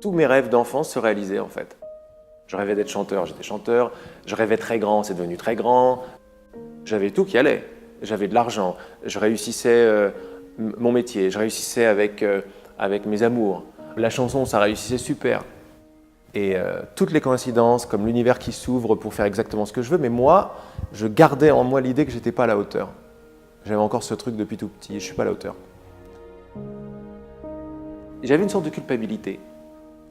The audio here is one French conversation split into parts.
tous mes rêves d'enfance se réalisaient en fait. Je rêvais d'être chanteur, j'étais chanteur. Je rêvais très grand, c'est devenu très grand. J'avais tout qui allait. J'avais de l'argent, je réussissais mon métier, je réussissais avec mes amours. La chanson, ça réussissait super. Et toutes les coïncidences, comme l'univers qui s'ouvre pour faire exactement ce que je veux, mais moi, je gardais en moi l'idée que j'étais pas à la hauteur. J'avais encore ce truc depuis tout petit, je suis pas à la hauteur. J'avais une sorte de culpabilité.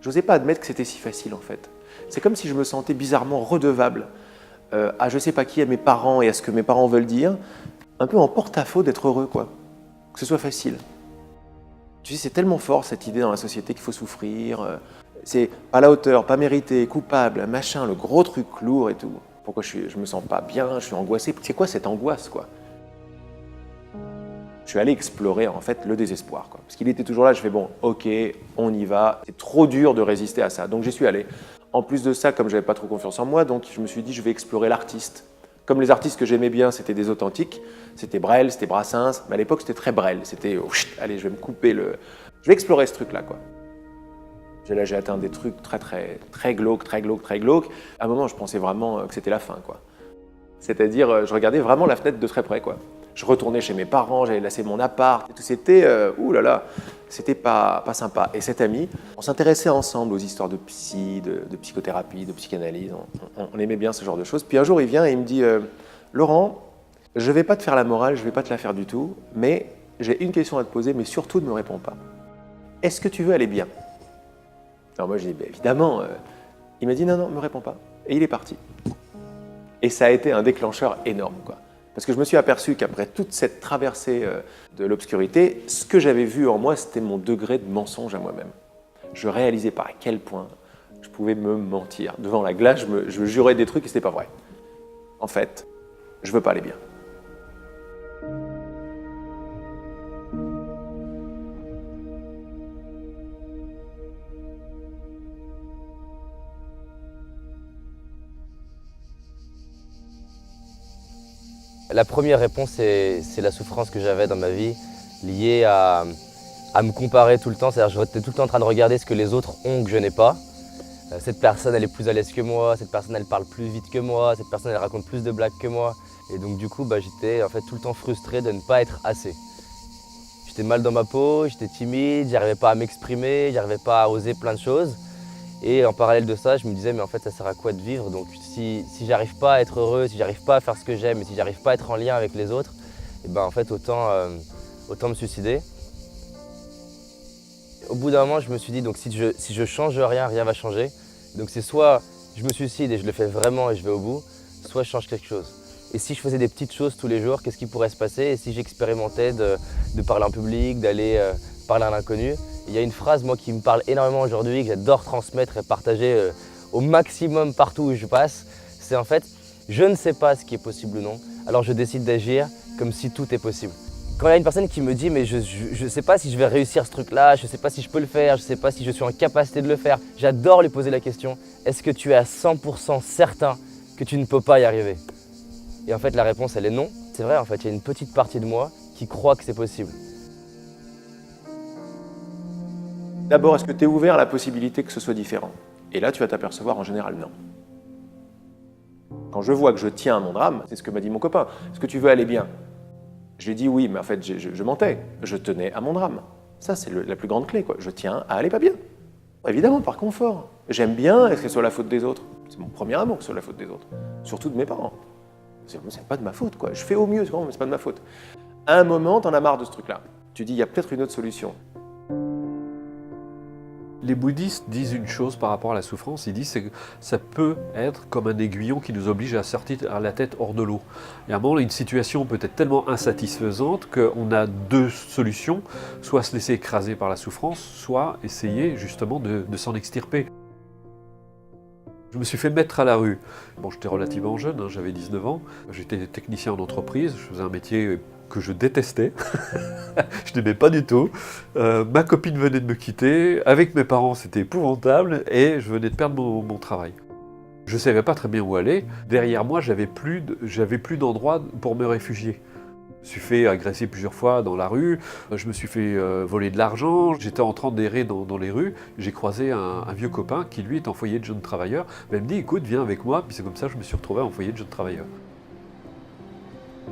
J'osais pas admettre que c'était si facile en fait. C'est comme si je me sentais bizarrement redevable à je sais pas qui, à mes parents et à ce que mes parents veulent dire, un peu en porte-à-faux d'être heureux, quoi. Que ce soit facile. Tu sais, c'est tellement fort cette idée dans la société qu'il faut souffrir. C'est pas à la hauteur, pas mérité, coupable, machin, le gros truc lourd et tout. Pourquoi je me sens pas bien, je suis angoissé. C'est quoi cette angoisse, quoi? Je suis allé explorer en fait le désespoir, quoi. Parce qu'il était toujours là, je fais bon, ok, on y va. C'est trop dur de résister à ça, donc j'y suis allé. En plus de ça, comme j'avais pas trop confiance en moi, donc je me suis dit je vais explorer l'artiste. Comme les artistes que j'aimais bien, c'était des authentiques, c'était Brel, c'était Brassens, mais à l'époque c'était très Brel, c'était allez, je vais me couper le... Je vais explorer ce truc-là, quoi. Là, j'ai atteint des trucs très glauques, très glauques, très glauques. À un moment, je pensais vraiment que c'était la fin, quoi. C'est-à-dire, je regardais vraiment la fenêtre de très près, quoi. Je retournais chez mes parents, j'allais lasser mon appart, et tout. C'était, oulala, c'était pas sympa. Et cet ami, on s'intéressait ensemble aux histoires de psy, de psychothérapie, de psychanalyse. On aimait bien ce genre de choses. Puis un jour, il vient et il me dit, Laurent, je vais pas te faire la morale, je vais pas te la faire du tout, mais j'ai une question à te poser, mais surtout ne me réponds pas. Est-ce que tu veux aller bien? Alors moi, j'ai dit, évidemment. Il m'a dit, non, me réponds pas. Et il est parti. Et ça a été un déclencheur énorme, quoi. Parce que je me suis aperçu qu'après toute cette traversée de l'obscurité, ce que j'avais vu en moi, c'était mon degré de mensonge à moi-même. Je réalisais pas à quel point je pouvais me mentir. Devant la glace, je me jurais des trucs et c'était pas vrai. En fait, je veux pas aller bien. La première réponse, c'est la souffrance que j'avais dans ma vie, liée à me comparer tout le temps. C'est-à-dire que j'étais tout le temps en train de regarder ce que les autres ont que je n'ai pas. Cette personne, elle est plus à l'aise que moi, cette personne, elle parle plus vite que moi, cette personne, elle raconte plus de blagues que moi. Et donc du coup, j'étais en fait tout le temps frustré de ne pas être assez. J'étais mal dans ma peau, j'étais timide, j'arrivais pas à m'exprimer, j'arrivais pas à oser plein de choses. Et en parallèle de ça, je me disais, mais en fait, ça sert à quoi de vivre? Donc si j'arrive pas à être heureux, si j'arrive pas à faire ce que j'aime et si j'arrive pas à être en lien avec les autres, et ben en fait, autant me suicider. Au bout d'un moment, je me suis dit, donc si je change rien, rien va changer. Donc c'est soit je me suicide et je le fais vraiment et je vais au bout, soit je change quelque chose. Et si je faisais des petites choses tous les jours, qu'est-ce qui pourrait se passer? Et si j'expérimentais de parler en public, d'aller parler à l'inconnu? Il y a une phrase, moi, qui me parle énormément aujourd'hui, que j'adore transmettre et partager au maximum partout où je passe. C'est en fait, je ne sais pas ce qui est possible ou non, alors je décide d'agir comme si tout est possible. Quand il y a une personne qui me dit, mais je ne sais pas si je vais réussir ce truc-là, je ne sais pas si je peux le faire, je ne sais pas si je suis en capacité de le faire, j'adore lui poser la question, est-ce que tu es à 100% certain que tu ne peux pas y arriver? Et en fait, la réponse, elle est non. C'est vrai, en fait, il y a une petite partie de moi qui croit que c'est possible. D'abord, est-ce que tu es ouvert à la possibilité que ce soit différent? Et là, tu vas t'apercevoir en général non. Quand je vois que je tiens à mon drame, c'est ce que m'a dit mon copain, est-ce que tu veux aller bien? Je lui ai dit oui, mais en fait, je mentais. Je tenais à mon drame. Ça, c'est la plus grande clé, quoi. Je tiens à aller pas bien. Évidemment, par confort. J'aime bien, est-ce que ce soit la faute des autres? C'est mon premier amour que ce soit la faute des autres. Surtout de mes parents. C'est pas de ma faute, quoi. Je fais au mieux, mais c'est pas de ma faute. À un moment, t'en as marre de ce truc-là. Tu dis, il y a peut-être une autre solution. Les bouddhistes disent une chose par rapport à la souffrance, ils disent que ça peut être comme un aiguillon qui nous oblige à sortir la tête hors de l'eau. Et à un moment, une situation peut être tellement insatisfaisante qu'on a deux solutions, soit se laisser écraser par la souffrance, soit essayer justement de s'en extirper. Je me suis fait mettre à la rue. Bon, j'étais relativement jeune, hein, j'avais 19 ans, j'étais technicien en entreprise, je faisais un métier que je détestais, je n'aimais pas du tout. Ma copine venait de me quitter, avec mes parents c'était épouvantable et je venais de perdre mon travail. Je ne savais pas très bien où aller. Derrière moi, j'avais plus d'endroit pour me réfugier. Je me suis fait agresser plusieurs fois dans la rue, je me suis fait voler de l'argent, j'étais en train d'errer dans les rues, j'ai croisé un vieux copain qui lui est en foyer de jeunes travailleurs, il me dit écoute viens avec moi, puis c'est comme ça que je me suis retrouvé en foyer de jeunes travailleurs.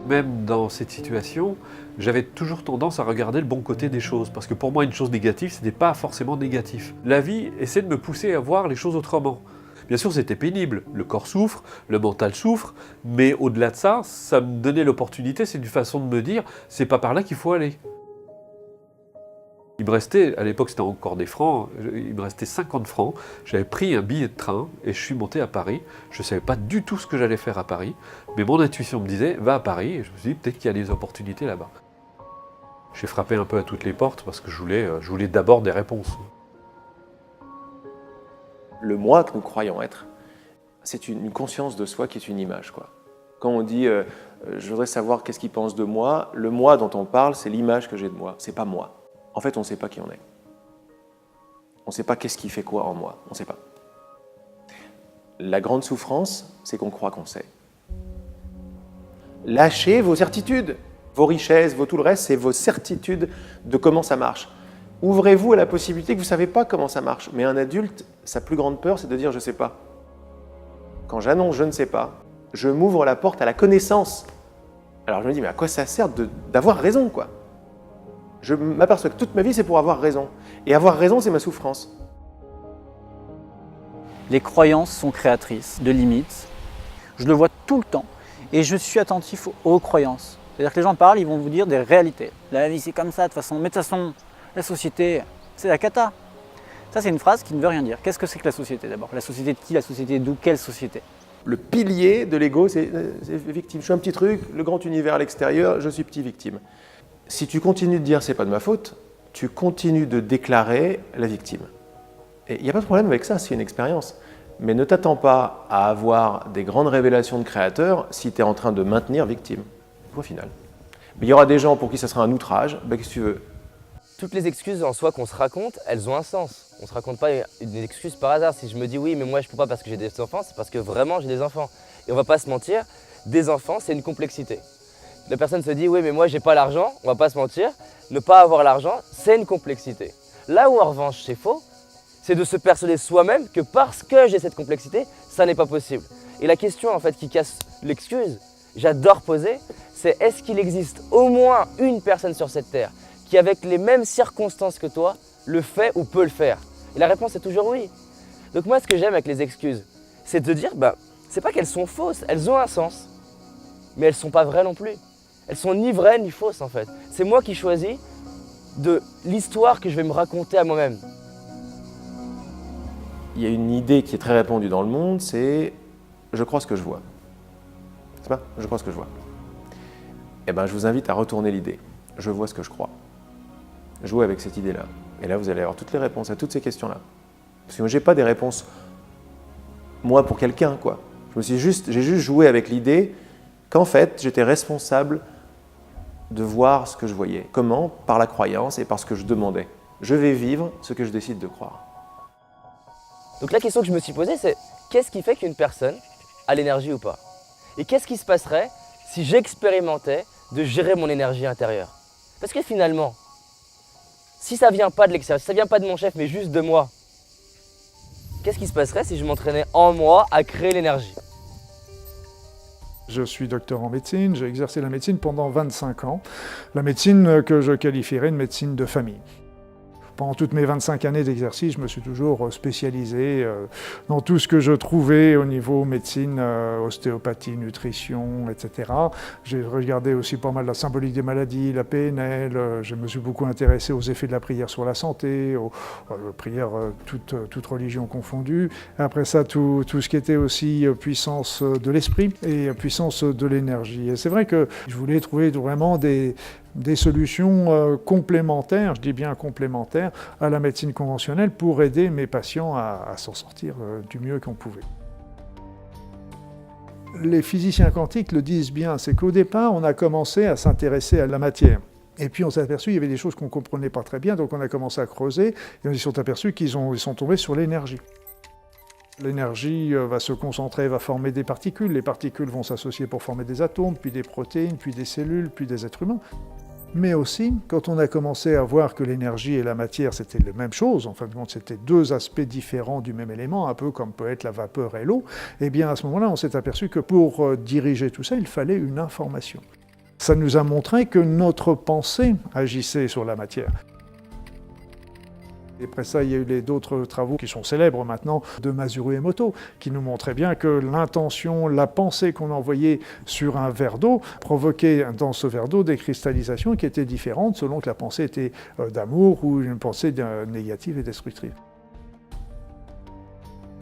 Même dans cette situation, j'avais toujours tendance à regarder le bon côté des choses, parce que pour moi une chose négative, ce n'était pas forcément négatif. La vie essaie de me pousser à voir les choses autrement. Bien sûr, c'était pénible, le corps souffre, le mental souffre, mais au-delà de ça, ça me donnait l'opportunité, c'est une façon de me dire, c'est pas par là qu'il faut aller. Il me restait, à l'époque c'était encore des francs, il me restait 50 francs, j'avais pris un billet de train et je suis monté à Paris. Je ne savais pas du tout ce que j'allais faire à Paris, mais mon intuition me disait, va à Paris, et je me suis dit, peut-être qu'il y a des opportunités là-bas. J'ai frappé un peu à toutes les portes parce que je voulais d'abord des réponses. Le moi que nous croyons être, c'est une conscience de soi qui est une image, quoi. Quand on dit je voudrais savoir qu'est-ce qu'il pense de moi, le moi dont on parle, c'est l'image que j'ai de moi, c'est pas moi. En fait, on ne sait pas qui on est. On ne sait pas qu'est-ce qui fait quoi en moi, on ne sait pas. La grande souffrance, c'est qu'on croit qu'on sait. Lâchez vos certitudes, vos richesses, tout le reste, c'est vos certitudes de comment ça marche. Ouvrez-vous à la possibilité que vous ne savez pas comment ça marche. Mais un adulte, sa plus grande peur, c'est de dire « je ne sais pas ». Quand j'annonce « je ne sais pas », je m'ouvre la porte à la connaissance. Alors je me dis « mais à quoi ça sert d'avoir raison, quoi ?» Je m'aperçois que toute ma vie, c'est pour avoir raison. Et avoir raison, c'est ma souffrance. Les croyances sont créatrices de limites. Je le vois tout le temps. Et je suis attentif aux croyances. C'est-à-dire que les gens parlent, ils vont vous dire des réalités. La vie, c'est comme ça, de toute façon. Mais de toute façon, la société, c'est la cata. Ça, c'est une phrase qui ne veut rien dire. Qu'est-ce que c'est que la société d'abord? La société de qui? La société d'où? Quelle société? Le pilier de l'ego, c'est victime. Je suis un petit truc, le grand univers à l'extérieur, je suis petit victime. Si tu continues de dire c'est pas de ma faute, tu continues de déclarer la victime. Et il n'y a pas de problème avec ça, c'est une expérience. Mais ne t'attends pas à avoir des grandes révélations de créateurs si tu es en train de maintenir victime. Au final. Mais il y aura des gens pour qui ça sera un outrage, ben qu'est-ce que tu veux? Toutes les excuses en soi qu'on se raconte, elles ont un sens. On ne se raconte pas une excuse par hasard. Si je me dis oui, mais moi je ne peux pas parce que j'ai des enfants, c'est parce que vraiment j'ai des enfants. Et on ne va pas se mentir, des enfants, c'est une complexité. La personne se dit oui, mais moi j'ai pas l'argent, on ne va pas se mentir. Ne pas avoir l'argent, c'est une complexité. Là où en revanche c'est faux, c'est de se persuader soi-même que parce que j'ai cette complexité, ça n'est pas possible. Et la question en fait qui casse l'excuse, j'adore poser, c'est est-ce qu'il existe au moins une personne sur cette terre qui, avec les mêmes circonstances que toi, le fait ou peut le faire? Et la réponse est toujours oui. Donc moi, ce que j'aime avec les excuses, c'est de dire, c'est pas qu'elles sont fausses, elles ont un sens, mais elles sont pas vraies non plus. Elles sont ni vraies ni fausses en fait. C'est moi qui choisis de l'histoire que je vais me raconter à moi-même. Il y a une idée qui est très répandue dans le monde, c'est « je crois ce que je vois ». C'est pas « je crois ce que je vois ». Eh bien, je vous invite à retourner l'idée. Je vois ce que je crois. Jouez avec cette idée-là. Et là, vous allez avoir toutes les réponses à toutes ces questions-là. Parce que moi, je n'ai pas des réponses, moi, pour quelqu'un, quoi. J'ai juste joué avec l'idée qu'en fait, j'étais responsable de voir ce que je voyais. Comment? Par la croyance et par ce que je demandais. Je vais vivre ce que je décide de croire. Donc la question que je me suis posée, c'est qu'est-ce qui fait qu'une personne a l'énergie ou pas? Et qu'est-ce qui se passerait si j'expérimentais de gérer mon énergie intérieure? Parce que finalement, si ça ne vient pas de l'extérieur, si ça ne vient pas de mon chef, mais juste de moi, qu'est-ce qui se passerait si je m'entraînais en moi à créer l'énergie? Je suis docteur en médecine, j'ai exercé la médecine pendant 25 ans. La médecine que je qualifierais de médecine de famille. Pendant toutes mes 25 années d'exercice, je me suis toujours spécialisé dans tout ce que je trouvais au niveau médecine, ostéopathie, nutrition, etc. J'ai regardé aussi pas mal la symbolique des maladies, la PNL. Je me suis beaucoup intéressé aux effets de la prière sur la santé, aux prières toute religion confondue. Après ça, tout ce qui était aussi puissance de l'esprit et puissance de l'énergie. Et c'est vrai que je voulais trouver vraiment des solutions complémentaires, je dis bien complémentaires, à la médecine conventionnelle pour aider mes patients à s'en sortir du mieux qu'on pouvait. Les physiciens quantiques le disent bien, c'est qu'au départ, on a commencé à s'intéresser à la matière. Et puis on s'est aperçu qu'il y avait des choses qu'on ne comprenait pas très bien, donc on a commencé à creuser, et on s'est aperçu qu'ils sont tombés sur l'énergie. L'énergie va se concentrer, va former des particules. Les particules vont s'associer pour former des atomes, puis des protéines, puis des cellules, puis des êtres humains. Mais aussi, quand on a commencé à voir que l'énergie et la matière, c'était la même chose, en fin de compte, c'était deux aspects différents du même élément, un peu comme peut être la vapeur et l'eau, eh bien à ce moment-là, on s'est aperçu que pour diriger tout ça, il fallait une information. Ça nous a montré que notre pensée agissait sur la matière. Et après ça, il y a eu d'autres travaux qui sont célèbres maintenant de Masaru Emoto, qui nous montraient bien que l'intention, la pensée qu'on envoyait sur un verre d'eau provoquait dans ce verre d'eau des cristallisations qui étaient différentes selon que la pensée était d'amour ou une pensée négative et destructrive.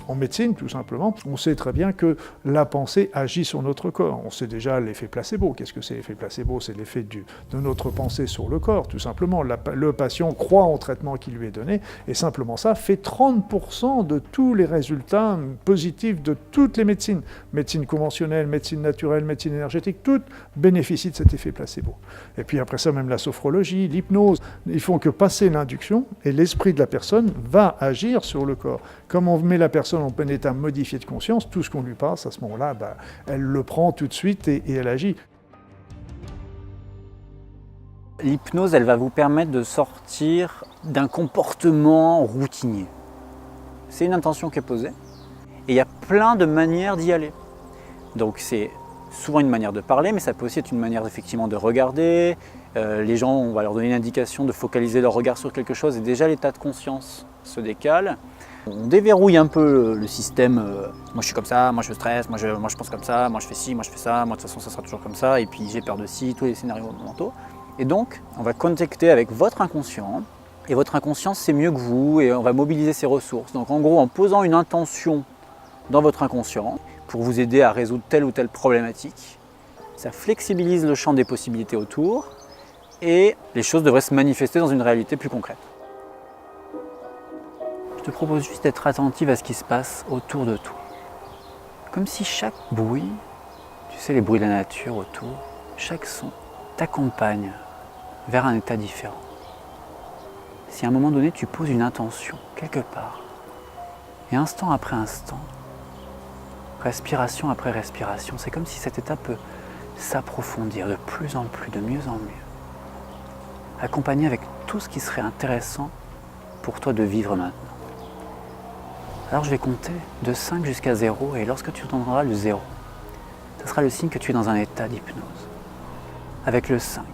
En médecine, tout simplement, on sait très bien que la pensée agit sur notre corps. On sait déjà l'effet placebo. Qu'est-ce que c'est l'effet placebo? C'est l'effet de notre pensée sur le corps, tout simplement. Le patient croit au traitement qui lui est donné, et simplement ça fait 30% de tous les résultats positifs de toutes les médecines. Médecine conventionnelle, médecine naturelle, médecine énergétique, toutes bénéficient de cet effet placebo. Et puis après ça, même la sophrologie, l'hypnose, ils font que passer l'induction, et l'esprit de la personne va agir sur le corps. Comme on met la personne en plein état modifié de conscience, tout ce qu'on lui passe, à ce moment-là, elle le prend tout de suite et elle agit. L'hypnose, elle va vous permettre de sortir d'un comportement routinier. C'est une intention qui est posée, et il y a plein de manières d'y aller. Donc c'est souvent une manière de parler, mais ça peut aussi être une manière effectivement de regarder. Les gens, on va leur donner une indication de focaliser leur regard sur quelque chose, et déjà l'état de conscience se décale. On déverrouille un peu le système, moi je suis comme ça, moi je stresse, moi je pense comme ça, moi je fais ci, moi je fais ça, moi de toute façon ça sera toujours comme ça, et puis j'ai peur de ci, tous les scénarios mentaux. Et donc on va connecter avec votre inconscient, et votre inconscient c'est mieux que vous, et on va mobiliser ses ressources. Donc en gros, en posant une intention dans votre inconscient pour vous aider à résoudre telle ou telle problématique, ça flexibilise le champ des possibilités autour, et les choses devraient se manifester dans une réalité plus concrète. Je te propose juste d'être attentive à ce qui se passe autour de toi. Comme si chaque bruit, tu sais les bruits de la nature autour, chaque son t'accompagne vers un état différent. Si à un moment donné tu poses une intention quelque part, et instant après instant, respiration après respiration, c'est comme si cet état peut s'approfondir de plus en plus, de mieux en mieux, accompagné avec tout ce qui serait intéressant pour toi de vivre maintenant. Alors je vais compter de 5 jusqu'à 0, et lorsque tu entendras le 0, ce sera le signe que tu es dans un état d'hypnose. Avec le 5,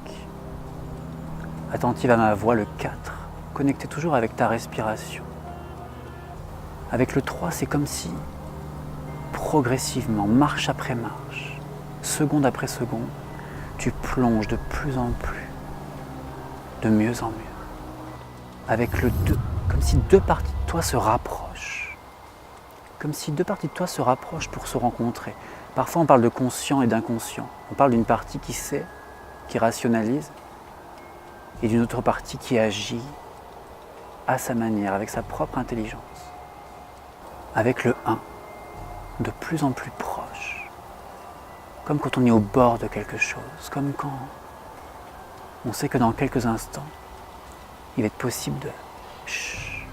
attentive à ma voix, le 4, connecté toujours avec ta respiration. Avec le 3, c'est comme si, progressivement, marche après marche, seconde après seconde, tu plonges de plus en plus, de mieux en mieux. Avec le 2, comme si deux parties de toi se rapprochent. Comme si deux parties de toi se rapprochent pour se rencontrer. Parfois on parle de conscient et d'inconscient. On parle d'une partie qui sait, qui rationalise, et d'une autre partie qui agit à sa manière, avec sa propre intelligence. Avec le 1, de plus en plus proche. Comme quand on est au bord de quelque chose, comme quand on sait que dans quelques instants, il va être possible de chut.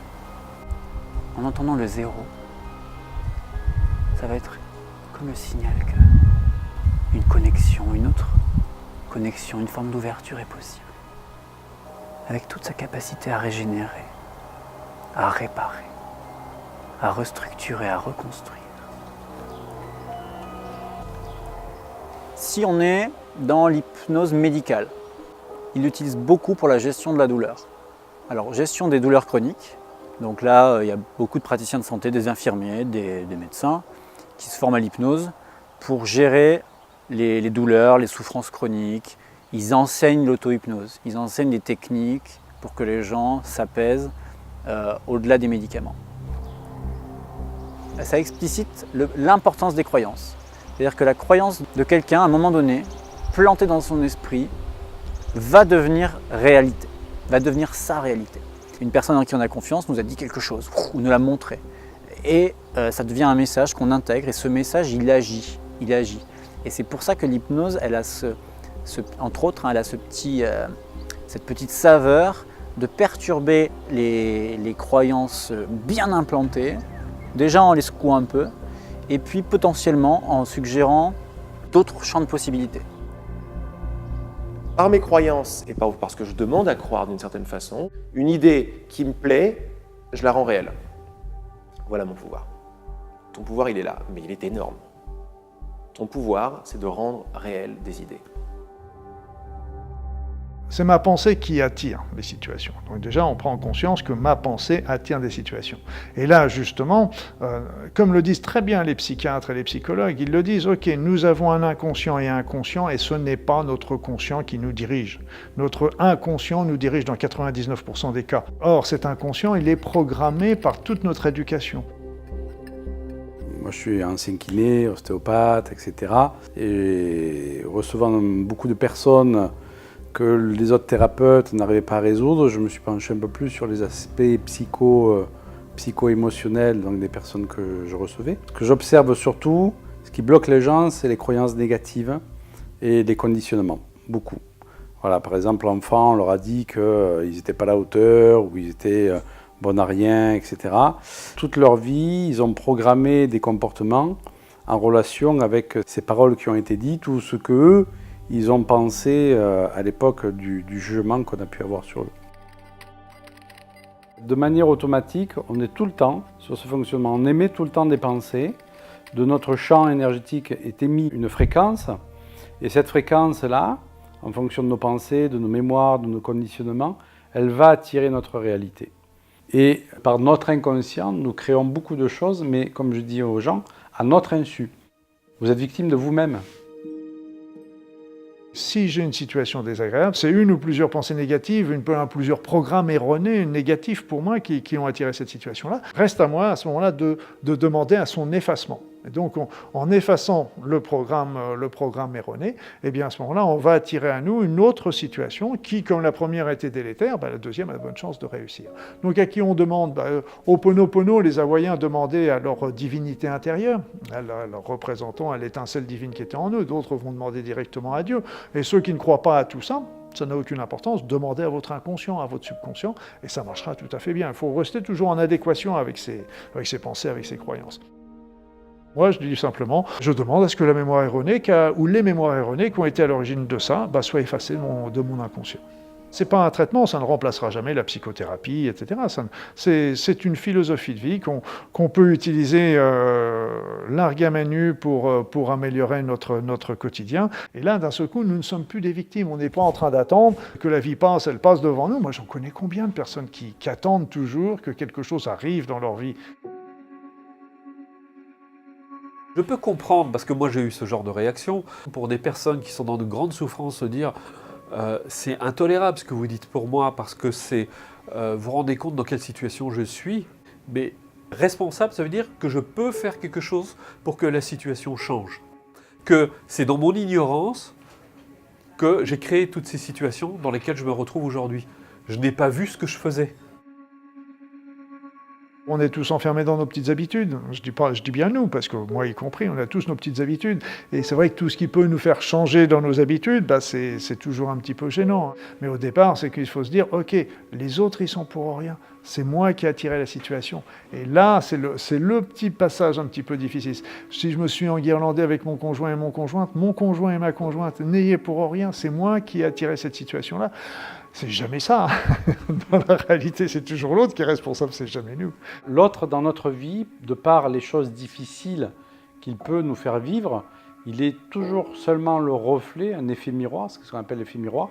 En entendant le 0, ça va être comme le signal qu'une connexion, une autre connexion, une forme d'ouverture est possible. Avec toute sa capacité à régénérer, à réparer, à restructurer, à reconstruire. Si on est dans l'hypnose médicale, il l'utilise beaucoup pour la gestion de la douleur. Alors, gestion des douleurs chroniques. Donc là, il y a beaucoup de praticiens de santé, des infirmiers, des médecins, qui se forment à l'hypnose pour gérer les douleurs, les souffrances chroniques. Ils enseignent l'auto-hypnose, ils enseignent des techniques pour que les gens s'apaisent au-delà des médicaments. Ça explicite l'importance des croyances. C'est-à-dire que la croyance de quelqu'un, à un moment donné, plantée dans son esprit, va devenir réalité, va devenir sa réalité. Une personne en qui on a confiance nous a dit quelque chose, ou nous l'a montré. Et ça devient un message qu'on intègre, et ce message, il agit. Et c'est pour ça que l'hypnose, elle a entre autres, elle a cette petite saveur de perturber les croyances bien implantées Déjà en les secouant un peu, et puis potentiellement en suggérant d'autres champs de possibilités. Par mes croyances et parce que je demande à croire d'une certaine façon, une idée qui me plaît, je la rends réelle. Voilà mon pouvoir. Ton pouvoir, il est là, mais il est énorme. Ton pouvoir, c'est de rendre réelles des idées. C'est ma pensée qui attire les situations. Donc déjà, on prend conscience que ma pensée attire des situations. Et là, justement, comme le disent très bien les psychiatres et les psychologues, ils le disent, ok, nous avons un inconscient et un conscient, et ce n'est pas notre conscient qui nous dirige. Notre inconscient nous dirige dans 99% des cas. Or, cet inconscient, il est programmé par toute notre éducation. Moi, je suis ancien kiné, ostéopathe, etc. Et recevant beaucoup de personnes que les autres thérapeutes n'arrivaient pas à résoudre, je me suis penché un peu plus sur les aspects psycho-émotionnels donc des personnes que je recevais. Ce que j'observe surtout, ce qui bloque les gens, c'est les croyances négatives et les conditionnements, beaucoup. Voilà, par exemple, l'enfant, on leur a dit qu'ils n'étaient pas à la hauteur, ou ils étaient bons à rien, etc. Toute leur vie, ils ont programmé des comportements en relation avec ces paroles qui ont été dites ou ce qu'eux, ils ont pensé à l'époque du jugement qu'on a pu avoir sur eux. De manière automatique, on est tout le temps sur ce fonctionnement. On émet tout le temps des pensées. De notre champ énergétique est émise une fréquence. Et cette fréquence-là, en fonction de nos pensées, de nos mémoires, de nos conditionnements, elle va attirer notre réalité. Et par notre inconscient, nous créons beaucoup de choses, mais comme je dis aux gens, à notre insu. Vous êtes victime de vous-même. Si j'ai une situation désagréable, c'est une ou plusieurs pensées négatives, plusieurs programmes erronés, négatifs pour moi, qui ont attiré cette situation-là. Reste à moi, à ce moment-là, de demander à son effacement. Et donc, en effaçant le programme erroné, eh bien, à ce moment-là, on va attirer à nous une autre situation qui, comme la première a été délétère, la deuxième a de bonnes chances de réussir. Donc, à qui on demande Ho'oponopono, les Hawaïens demandaient à leur divinité intérieure, à leur représentant, à l'étincelle divine qui était en eux. D'autres vont demander directement à Dieu. Et ceux qui ne croient pas à tout ça, ça n'a aucune importance, demandez à votre inconscient, à votre subconscient, et ça marchera tout à fait bien. Il faut rester toujours en adéquation avec ses pensées, avec ses croyances. Moi, je dis simplement, je demande à ce que la mémoire erronée, ou les mémoires erronées qui ont été à l'origine de ça, soient effacées de mon inconscient. C'est pas un traitement, ça ne remplacera jamais la psychothérapie, etc. C'est une philosophie de vie qu'on peut utiliser largue à main nue pour améliorer notre quotidien. Et là, d'un seul coup, nous ne sommes plus des victimes. On n'est pas en train d'attendre que la vie passe, elle passe devant nous. Moi, j'en connais combien de personnes qui attendent toujours que quelque chose arrive dans leur vie. Je peux comprendre, parce que moi j'ai eu ce genre de réaction, pour des personnes qui sont dans de grandes souffrances, se dire c'est intolérable ce que vous dites pour moi, parce que c'est vous vous rendez compte dans quelle situation je suis, mais responsable, ça veut dire que je peux faire quelque chose pour que la situation change. Que c'est dans mon ignorance que j'ai créé toutes ces situations dans lesquelles je me retrouve aujourd'hui. Je n'ai pas vu ce que je faisais. On est tous enfermés dans nos petites habitudes. Je dis bien nous, parce que moi y compris, on a tous nos petites habitudes. Et c'est vrai que tout ce qui peut nous faire changer dans nos habitudes, c'est toujours un petit peu gênant. Mais au départ, c'est qu'il faut se dire, ok, les autres, ils sont pour rien. C'est moi qui ai attiré la situation. Et là, c'est le petit passage un petit peu difficile. Si je me suis enguirlandé avec mon conjoint et ma conjointe, n'ayez pour rien, c'est moi qui ai attiré cette situation-là. C'est jamais ça. Dans la réalité, c'est toujours l'autre qui est responsable, c'est jamais nous. L'autre, dans notre vie, de par les choses difficiles qu'il peut nous faire vivre, il est toujours seulement le reflet, un effet miroir, c'est ce qu'on appelle l'effet miroir,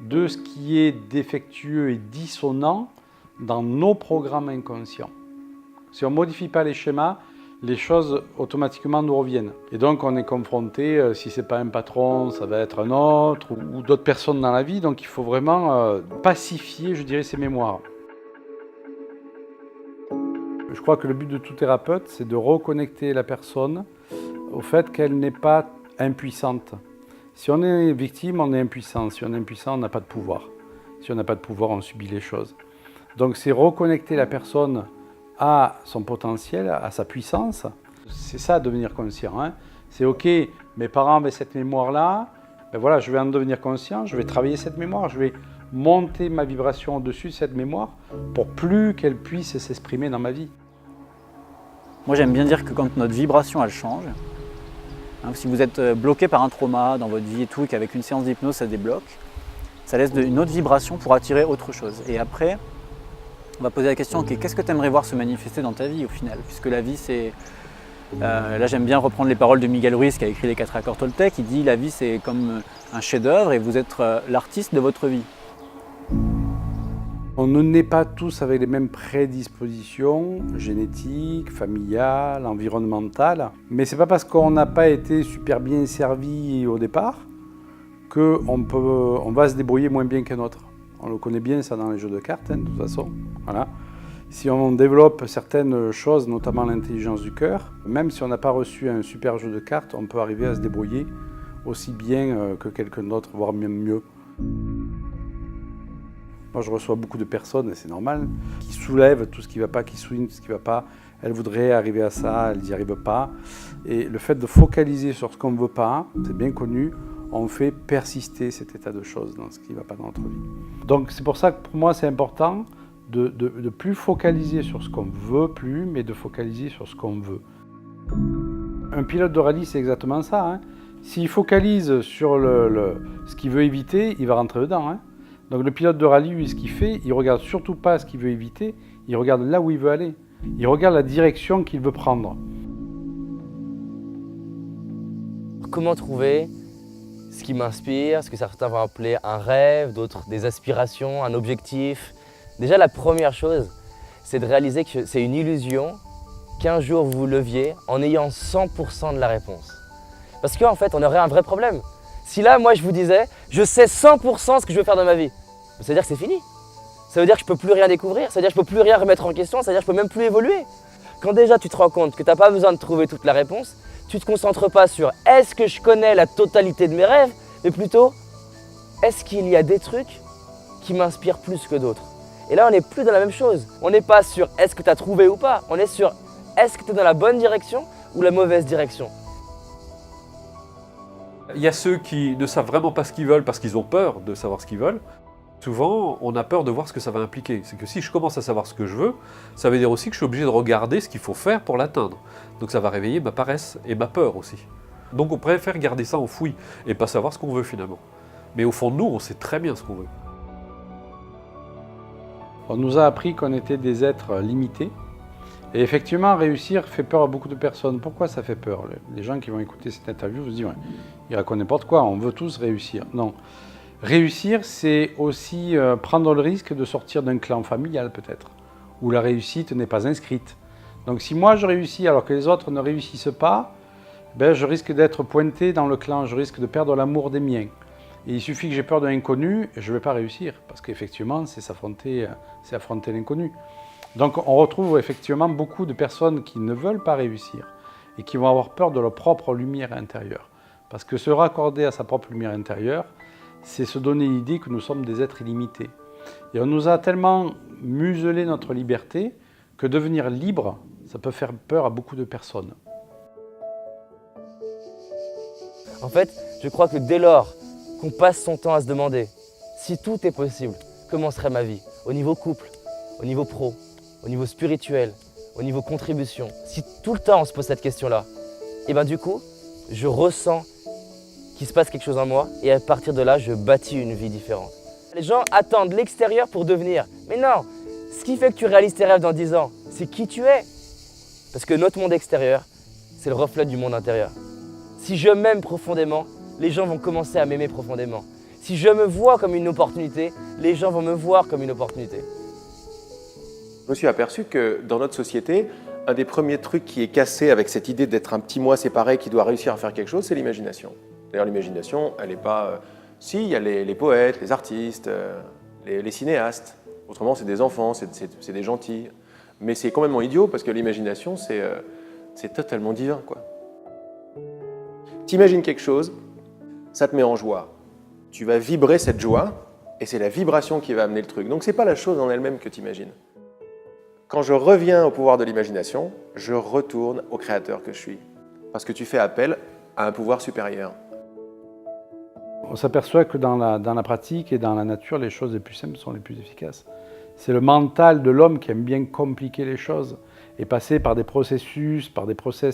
de ce qui est défectueux et dissonant dans nos programmes inconscients. Si on ne modifie pas les schémas, les choses automatiquement nous reviennent. Et donc on est confronté, si ce n'est pas un patron, ça va être un autre, ou d'autres personnes dans la vie. Donc il faut vraiment pacifier, je dirais, ces mémoires. Je crois que le but de tout thérapeute, c'est de reconnecter la personne au fait qu'elle n'est pas impuissante. Si on est victime, on est impuissant. Si on est impuissant, on n'a pas de pouvoir. Si on n'a pas de pouvoir, on subit les choses. Donc c'est reconnecter la personne à son potentiel, à sa puissance. C'est ça, devenir conscient. Hein. C'est ok, mes parents avaient cette mémoire-là, ben voilà, je vais en devenir conscient, je vais travailler cette mémoire, je vais monter ma vibration au-dessus de cette mémoire pour plus qu'elle puisse s'exprimer dans ma vie. Moi j'aime bien dire que quand notre vibration elle change, si vous êtes bloqué par un trauma dans votre vie et tout, qu'avec une séance d'hypnose ça débloque, ça laisse une autre vibration pour attirer autre chose. Et après, on va poser la question, ok, qu'est-ce que tu aimerais voir se manifester dans ta vie au final? Puisque la vie c'est... là j'aime bien reprendre les paroles de Miguel Ruiz qui a écrit les 4 accords Toltec, il dit la vie c'est comme un chef-d'œuvre et vous êtes l'artiste de votre vie. On ne naît pas tous avec les mêmes prédispositions génétiques, familiales, environnementales. Mais c'est pas parce qu'on n'a pas été super bien servi au départ qu'on va se débrouiller moins bien qu'un autre. On le connaît bien ça dans les jeux de cartes, de toute façon. Voilà. Si on développe certaines choses, notamment l'intelligence du cœur, même si on n'a pas reçu un super jeu de cartes, on peut arriver à se débrouiller aussi bien que quelqu'un d'autre, voire même mieux. Moi, je reçois beaucoup de personnes, et c'est normal, qui soulèvent tout ce qui ne va pas, qui soulignent tout ce qui ne va pas. Elles voudraient arriver à ça, elles n'y arrivent pas. Et le fait de focaliser sur ce qu'on ne veut pas, c'est bien connu, on fait persister cet état de choses dans ce qui ne va pas dans notre vie. Donc c'est pour ça que pour moi, c'est important de plus focaliser sur ce qu'on ne veut plus, mais de focaliser sur ce qu'on veut. Un pilote de rallye, c'est exactement ça. Hein. S'il focalise sur ce qu'il veut éviter, il va rentrer dedans. Hein. Donc le pilote de rallye, lui, ce qu'il fait, il ne regarde surtout pas ce qu'il veut éviter, il regarde là où il veut aller. Il regarde la direction qu'il veut prendre. Comment trouver ce qui m'inspire, ce que certains vont appeler un rêve, d'autres des aspirations, un objectif? Déjà, la première chose, c'est de réaliser que c'est une illusion qu'un jour vous vous leviez en ayant 100% de la réponse. Parce qu'en fait, on aurait un vrai problème. Si là, moi, je vous disais, je sais 100% ce que je veux faire dans ma vie, ça veut dire que c'est fini. Ça veut dire que je ne peux plus rien découvrir, ça veut dire que je ne peux plus rien remettre en question, ça veut dire que je ne peux même plus évoluer. Quand déjà tu te rends compte que tu n'as pas besoin de trouver toute la réponse, tu ne te concentres pas sur est-ce que je connais la totalité de mes rêves, mais plutôt est-ce qu'il y a des trucs qui m'inspirent plus que d'autres. Et là, on n'est plus dans la même chose. On n'est pas sur est-ce que tu as trouvé ou pas, on est sur est-ce que tu es dans la bonne direction ou la mauvaise direction. Il y a ceux qui ne savent vraiment pas ce qu'ils veulent parce qu'ils ont peur de savoir ce qu'ils veulent. Souvent, on a peur de voir ce que ça va impliquer. C'est que si je commence à savoir ce que je veux, ça veut dire aussi que je suis obligé de regarder ce qu'il faut faire pour l'atteindre. Donc ça va réveiller ma paresse et ma peur aussi. Donc on préfère garder ça enfoui et pas savoir ce qu'on veut finalement. Mais au fond de nous, on sait très bien ce qu'on veut. On nous a appris qu'on était des êtres limités. Et effectivement, réussir fait peur à beaucoup de personnes. Pourquoi ça fait peur? Les gens qui vont écouter cette interview se disent ouais, il raconte n'importe quoi, on veut tous réussir. Non. Réussir, c'est aussi prendre le risque de sortir d'un clan familial peut-être, où la réussite n'est pas inscrite. Donc si moi je réussis alors que les autres ne réussissent pas, ben, je risque d'être pointé dans le clan, je risque de perdre l'amour des miens. Et il suffit que j'ai peur de l'inconnu, je ne vais pas réussir, parce qu'effectivement, c'est affronter l'inconnu. Donc on retrouve effectivement beaucoup de personnes qui ne veulent pas réussir et qui vont avoir peur de leur propre lumière intérieure. Parce que se raccorder à sa propre lumière intérieure, c'est se donner l'idée que nous sommes des êtres illimités. Et on nous a tellement muselé notre liberté que devenir libre, ça peut faire peur à beaucoup de personnes. En fait, je crois que dès lors qu'on passe son temps à se demander si tout est possible, comment serait ma vie, au niveau couple, au niveau pro, au niveau spirituel, au niveau contribution, si tout le temps on se pose cette question-là, et bien du coup, je ressens qu'il se passe quelque chose en moi et à partir de là, je bâtis une vie différente. Les gens attendent l'extérieur pour devenir. Mais non, ce qui fait que tu réalises tes rêves dans 10 ans, c'est qui tu es. Parce que notre monde extérieur, c'est le reflet du monde intérieur. Si je m'aime profondément, les gens vont commencer à m'aimer profondément. Si je me vois comme une opportunité, les gens vont me voir comme une opportunité. Je me suis aperçu que dans notre société, un des premiers trucs qui est cassé avec cette idée d'être un petit moi séparé qui doit réussir à faire quelque chose, c'est l'imagination. D'ailleurs, l'imagination, elle n'est pas... Si, il y a les poètes, les artistes, les cinéastes. Autrement, c'est des enfants, c'est des gentils. Mais c'est complètement idiot parce que l'imagination, c'est totalement divin, quoi. T'imagines quelque chose, ça te met en joie. Tu vas vibrer cette joie et c'est la vibration qui va amener le truc. Donc, ce n'est pas la chose en elle-même que tu imagines. Quand je reviens au pouvoir de l'imagination, je retourne au créateur que je suis. Parce que tu fais appel à un pouvoir supérieur. On s'aperçoit que dans la pratique et dans la nature, les choses les plus simples sont les plus efficaces. C'est le mental de l'homme qui aime bien compliquer les choses. et passer par des process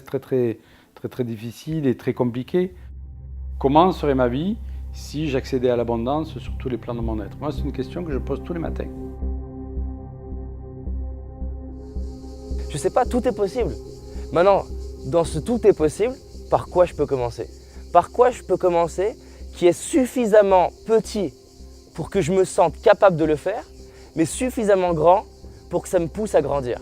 très difficiles et très compliqués. Comment serait ma vie si j'accédais à l'abondance sur tous les plans de mon être? Moi, c'est une question que je pose tous les matins. Je sais pas, tout est possible. Maintenant, dans ce tout est possible, par quoi je peux commencer? Par quoi je peux commencer qui est suffisamment petit pour que je me sente capable de le faire, mais suffisamment grand pour que ça me pousse à grandir?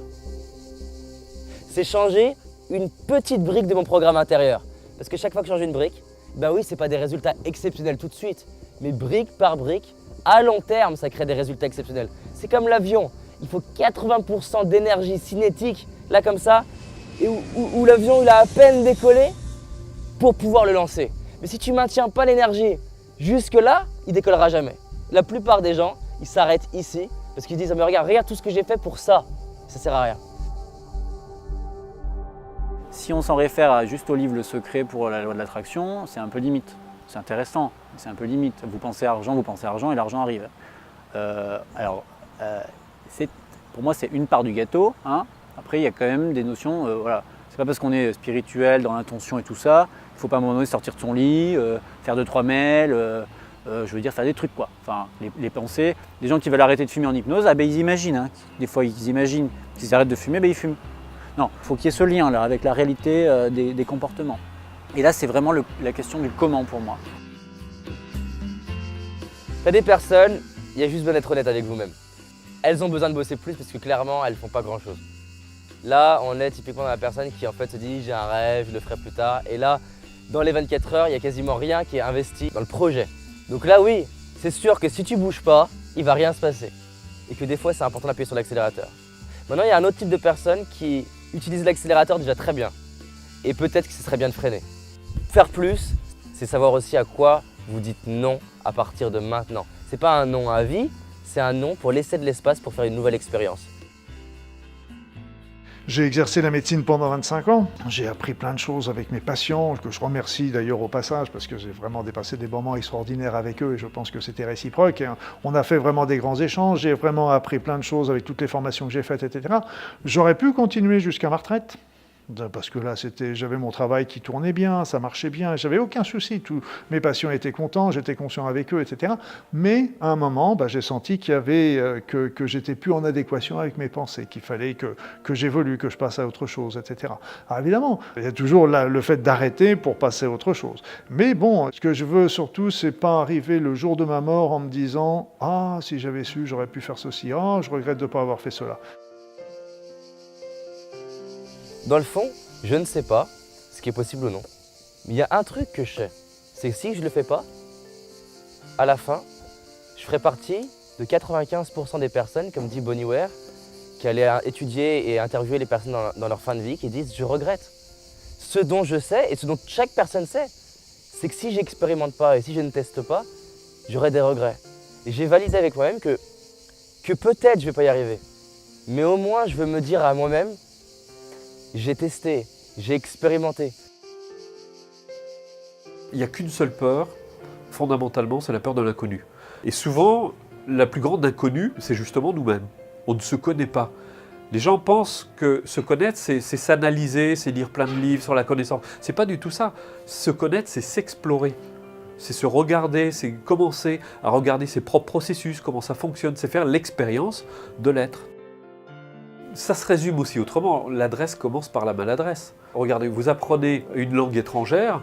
C'est changer une petite brique de mon programme intérieur. Parce que chaque fois que je change une brique, ben oui, c'est pas des résultats exceptionnels tout de suite, mais brique par brique, à long terme, ça crée des résultats exceptionnels. C'est comme l'avion, il faut 80% d'énergie cinétique, là comme ça, et où l'avion il a à peine décollé pour pouvoir le lancer. Mais si tu maintiens pas l'énergie jusque-là, il décollera jamais. La plupart des gens, ils s'arrêtent ici parce qu'ils disent « mais regarde tout ce que j'ai fait pour ça, ça sert à rien ». Si on s'en réfère juste au livre Le Secret pour la loi de l'attraction, c'est un peu limite. C'est intéressant, mais c'est un peu limite. Vous pensez argent et l'argent arrive. Pour moi, c'est une part du gâteau. Hein. Après, il y a quand même des notions. Voilà. C'est pas parce qu'on est spirituel, dans l'intention et tout ça, il ne faut pas à un moment donné sortir de son lit, faire 2-3 mails, je veux dire faire des trucs quoi. Enfin, les pensées. Les gens qui veulent arrêter de fumer en hypnose, ils imaginent. Hein. Des fois, ils imaginent qu'ils arrêtent de fumer, ils fument. Non, il faut qu'il y ait ce lien là avec la réalité des comportements. Et là, c'est vraiment la question du comment pour moi. T'as des personnes, il y a juste besoin d'être honnête avec vous-même. Elles ont besoin de bosser plus parce que clairement, elles font pas grand-chose. Là, on est typiquement dans la personne qui en fait se dit j'ai un rêve, je le ferai plus tard. Et là, dans les 24 heures, il n'y a quasiment rien qui est investi dans le projet. Donc là, oui, c'est sûr que si tu bouges pas, il va rien se passer. Et que des fois, c'est important d'appuyer sur l'accélérateur. Maintenant, il y a un autre type de personne qui utilise l'accélérateur déjà très bien. Et peut-être que ce serait bien de freiner. Faire plus, c'est savoir aussi à quoi vous dites non à partir de maintenant. C'est pas un non à vie, c'est un non pour laisser de l'espace pour faire une nouvelle expérience. J'ai exercé la médecine pendant 25 ans. J'ai appris plein de choses avec mes patients, que je remercie d'ailleurs au passage, parce que j'ai vraiment dépassé des moments extraordinaires avec eux et je pense que c'était réciproque. Et on a fait vraiment des grands échanges, j'ai vraiment appris plein de choses avec toutes les formations que j'ai faites, etc. J'aurais pu continuer jusqu'à ma retraite. Parce que là, j'avais mon travail qui tournait bien, ça marchait bien, j'avais aucun souci. Tous mes patients étaient contents, j'étais conscient avec eux, etc. Mais à un moment, j'ai senti qu'il y avait que j'étais plus en adéquation avec mes pensées, qu'il fallait que j'évolue, que je passe à autre chose, etc. Alors évidemment, il y a toujours le fait d'arrêter pour passer à autre chose. Mais bon, ce que je veux surtout, c'est pas arriver le jour de ma mort en me disant « Ah, si j'avais su, j'aurais pu faire ceci. Ah, je regrette de ne pas avoir fait cela. » Dans le fond, je ne sais pas ce qui est possible ou non. Mais il y a un truc que je sais, c'est que si je ne le fais pas, à la fin, je ferai partie de 95% des personnes, comme dit Bonnie Ware, qui allaient étudier et interviewer les personnes dans leur fin de vie, qui disent « je regrette ». Ce dont je sais, et ce dont chaque personne sait, c'est que si j'expérimente pas et si je ne teste pas, j'aurai des regrets. Et j'ai validé avec moi-même que peut-être je ne vais pas y arriver. Mais au moins, je veux me dire à moi-même, j'ai testé, j'ai expérimenté. Il n'y a qu'une seule peur, fondamentalement, c'est la peur de l'inconnu. Et souvent, la plus grande inconnue, c'est justement nous-mêmes. On ne se connaît pas. Les gens pensent que se connaître, c'est s'analyser, c'est lire plein de livres sur la connaissance. C'est pas du tout ça. Se connaître, c'est s'explorer. C'est se regarder, c'est commencer à regarder ses propres processus, comment ça fonctionne, c'est faire l'expérience de l'être. Ça se résume aussi autrement, l'adresse commence par la maladresse. Regardez, vous apprenez une langue étrangère,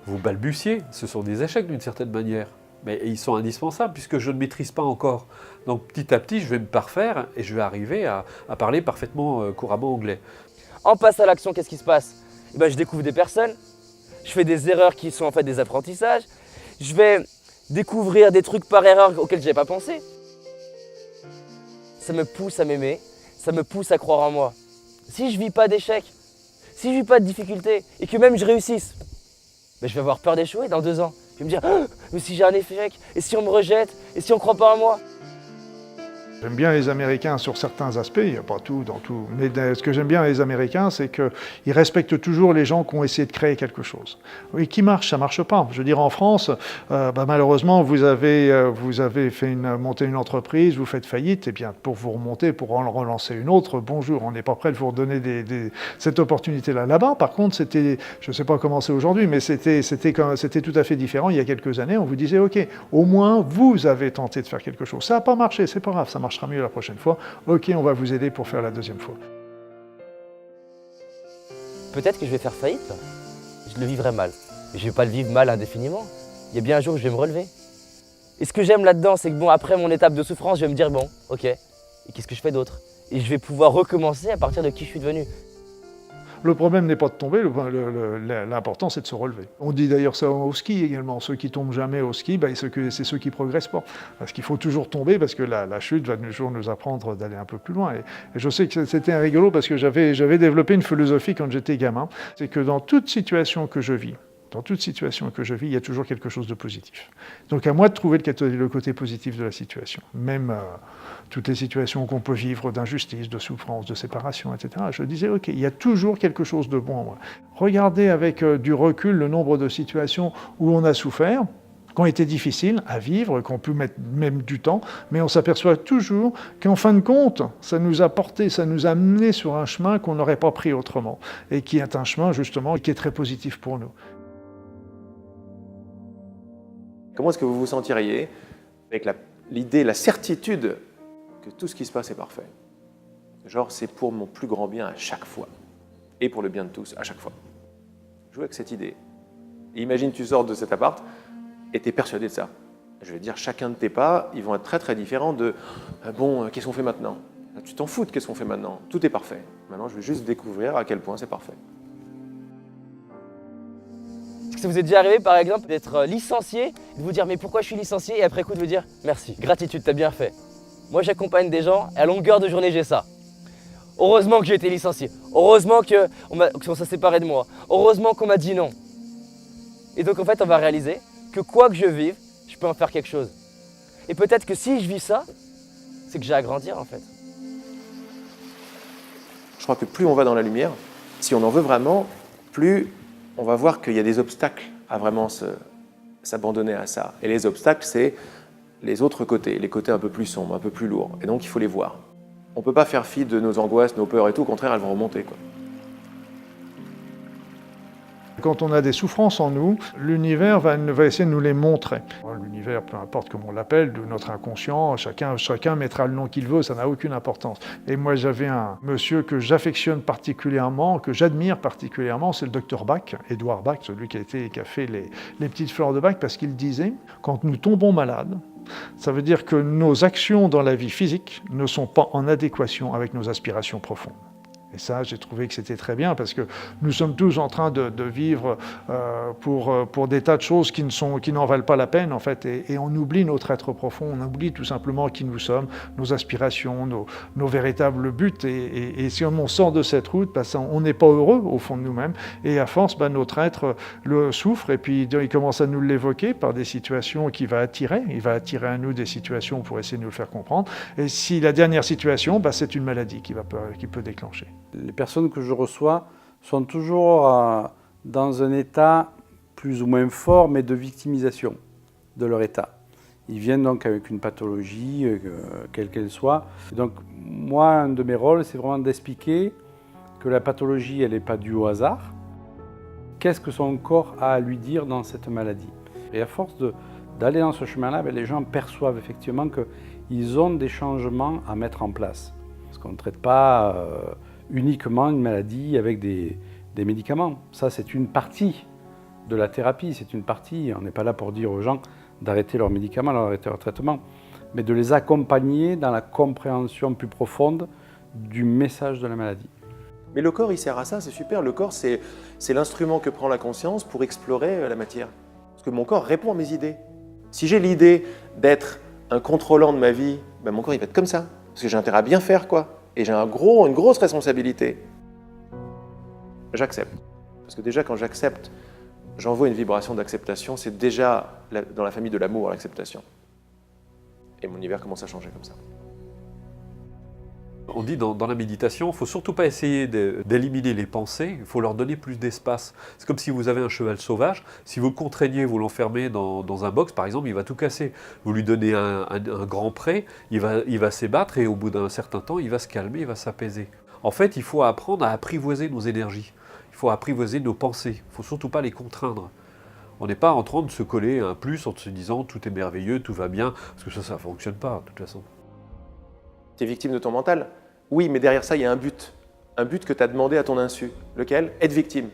vous balbutiez, ce sont des échecs d'une certaine manière. Mais ils sont indispensables puisque je ne maîtrise pas encore. Donc petit à petit, je vais me parfaire et je vais arriver à parler parfaitement couramment anglais. En passe à l'action, qu'est-ce qui se passe? Je découvre des personnes, je fais des erreurs qui sont en fait des apprentissages, je vais découvrir des trucs par erreur auxquels je n'avais pas pensé. Ça me pousse à m'aimer. Ça me pousse à croire en moi. Si je ne vis pas d'échecs, si je ne vis pas de difficultés, et que même je réussisse, je vais avoir peur d'échouer dans 2 ans. Je vais me dire, oh, mais si j'ai un échec, et si on me rejette, et si on ne croit pas en moi? J'aime bien les Américains sur certains aspects, il n'y a pas tout dans tout, mais ce que j'aime bien les Américains, c'est qu'ils respectent toujours les gens qui ont essayé de créer quelque chose. Oui, qui marche, ça ne marche pas. Je veux dire, en France, malheureusement, vous avez monté une entreprise, vous faites faillite, et bien pour vous remonter, pour en relancer une autre, bonjour, on n'est pas prêt de vous redonner cette opportunité-là. Là-bas, par contre, c'était, je ne sais pas comment c'est aujourd'hui, mais c'était tout à fait différent. Il y a quelques années, on vous disait, OK, au moins, vous avez tenté de faire quelque chose. Ça n'a pas marché, c'est pas grave, ça marchera mieux la prochaine fois. OK, on va vous aider pour faire la deuxième fois. Peut-être que je vais faire faillite, là. Je le vivrai mal. Mais je ne vais pas le vivre mal indéfiniment. Il y a bien un jour où je vais me relever. Et ce que j'aime là-dedans, c'est que bon, après mon étape de souffrance, je vais me dire, bon, OK, et qu'est-ce que je fais d'autre? Et je vais pouvoir recommencer à partir de qui je suis devenu. Le problème n'est pas de tomber, l'important c'est de se relever. On dit d'ailleurs ça au ski également, ceux qui tombent jamais au ski, c'est ceux qui progressent pas. Parce qu'il faut toujours tomber, parce que la chute va toujours nous apprendre d'aller un peu plus loin. Et je sais que c'était rigolo parce que j'avais développé une philosophie quand j'étais gamin, c'est que dans toute situation que je vis, il y a toujours quelque chose de positif. Donc à moi de trouver le côté positif de la situation. Même toutes les situations qu'on peut vivre d'injustice, de souffrance, de séparation, etc. Je disais, OK, il y a toujours quelque chose de bon en moi. Regardez avec du recul le nombre de situations où on a souffert, qui ont été difficiles à vivre, qu'on peut mettre même du temps, mais on s'aperçoit toujours qu'en fin de compte, ça nous a porté, ça nous a amené sur un chemin qu'on n'aurait pas pris autrement, et qui est un chemin justement qui est très positif pour nous. Comment est-ce que vous vous sentiriez avec l'idée, la certitude que tout ce qui se passe est parfait? Genre, c'est pour mon plus grand bien à chaque fois. Et pour le bien de tous, à chaque fois. Jouez avec cette idée. Et imagine, tu sors de cet appart et tu es persuadé de ça. Je veux dire, chacun de tes pas, ils vont être très très différents de « bon, qu'est-ce qu'on fait maintenant ?» Tu t'en fous de qu'est-ce qu'on fait maintenant. Tout est parfait. Maintenant, je vais juste découvrir à quel point c'est parfait. Est-ce que ça vous est déjà arrivé, par exemple, d'être licencié, de vous dire mais pourquoi je suis licencié, et après coup de vous dire merci, gratitude, t'as bien fait. Moi j'accompagne des gens, et à longueur de journée j'ai ça. Heureusement que j'ai été licencié, heureusement qu'on s'est séparé de moi, heureusement qu'on m'a dit non. Et donc en fait on va réaliser que quoi que je vive, je peux en faire quelque chose. Et peut-être que si je vis ça, c'est que j'ai à grandir en fait. Je crois que plus on va dans la lumière, si on en veut vraiment, plus on va voir qu'il y a des obstacles à vraiment s'abandonner à ça. Et les obstacles, c'est les autres côtés, les côtés un peu plus sombres, un peu plus lourds. Et donc, il faut les voir. On ne peut pas faire fi de nos angoisses, nos peurs et tout. Au contraire, elles vont remonter, quoi. Quand on a des souffrances en nous, l'univers va essayer de nous les montrer. L'univers, peu importe comment on l'appelle, de notre inconscient, chacun mettra le nom qu'il veut, ça n'a aucune importance. Et moi, j'avais un monsieur que j'affectionne particulièrement, que j'admire particulièrement, c'est le docteur Bach, Édouard Bach, celui qui a fait les petites fleurs de Bach, parce qu'il disait, quand nous tombons malades, ça veut dire que nos actions dans la vie physique ne sont pas en adéquation avec nos aspirations profondes. Et ça, j'ai trouvé que c'était très bien parce que nous sommes tous en train de vivre pour des tas de choses qui n'en valent pas la peine, en fait. Et on oublie notre être profond, on oublie tout simplement qui nous sommes, nos aspirations, nos véritables buts. Et si on sort de cette route, on n'est pas heureux au fond de nous-mêmes. Et à force, notre être le souffre et puis il commence à nous l'évoquer par des situations qu'il va attirer. Il va attirer à nous des situations pour essayer de nous le faire comprendre. Et si la dernière situation, c'est une maladie qui peut déclencher. Les personnes que je reçois sont toujours dans un état plus ou moins fort, mais de victimisation de leur état. Ils viennent donc avec une pathologie, quelle qu'elle soit. Et donc moi, un de mes rôles, c'est vraiment d'expliquer que la pathologie, elle n'est pas due au hasard. Qu'est-ce que son corps a à lui dire dans cette maladie? Et à force d'aller dans ce chemin-là, les gens perçoivent effectivement qu'ils ont des changements à mettre en place. Parce qu'on ne traite pas uniquement une maladie avec des médicaments. Ça, c'est une partie de la thérapie, c'est une partie. On n'est pas là pour dire aux gens d'arrêter leurs médicaments, d'arrêter leur traitement, mais de les accompagner dans la compréhension plus profonde du message de la maladie. Mais le corps, il sert à ça, c'est super. Le corps, c'est l'instrument que prend la conscience pour explorer la matière. Parce que mon corps répond à mes idées. Si j'ai l'idée d'être un contrôlant de ma vie, mon corps, il va être comme ça. Parce que j'ai intérêt à bien faire, quoi. Et j'ai une grosse responsabilité. J'accepte. Parce que déjà, quand j'accepte, j'envoie une vibration d'acceptation. C'est déjà dans la famille de l'amour, l'acceptation. Et mon univers commence à changer comme ça. On dit dans la méditation, il ne faut surtout pas essayer d'éliminer les pensées, il faut leur donner plus d'espace. C'est comme si vous avez un cheval sauvage, si vous le contraignez, vous l'enfermez dans un box par exemple, il va tout casser. Vous lui donnez un grand pré, il va s'ébattre et au bout d'un certain temps, il va se calmer, il va s'apaiser. En fait, il faut apprendre à apprivoiser nos énergies, il faut apprivoiser nos pensées, il ne faut surtout pas les contraindre. On n'est pas en train de se coller un plus en se disant tout est merveilleux, tout va bien, parce que ça ne fonctionne pas de toute façon. Tu es victime de ton mental? Oui, mais derrière ça, il y a un but. Un but que tu as demandé à ton insu. Lequel? Être victime.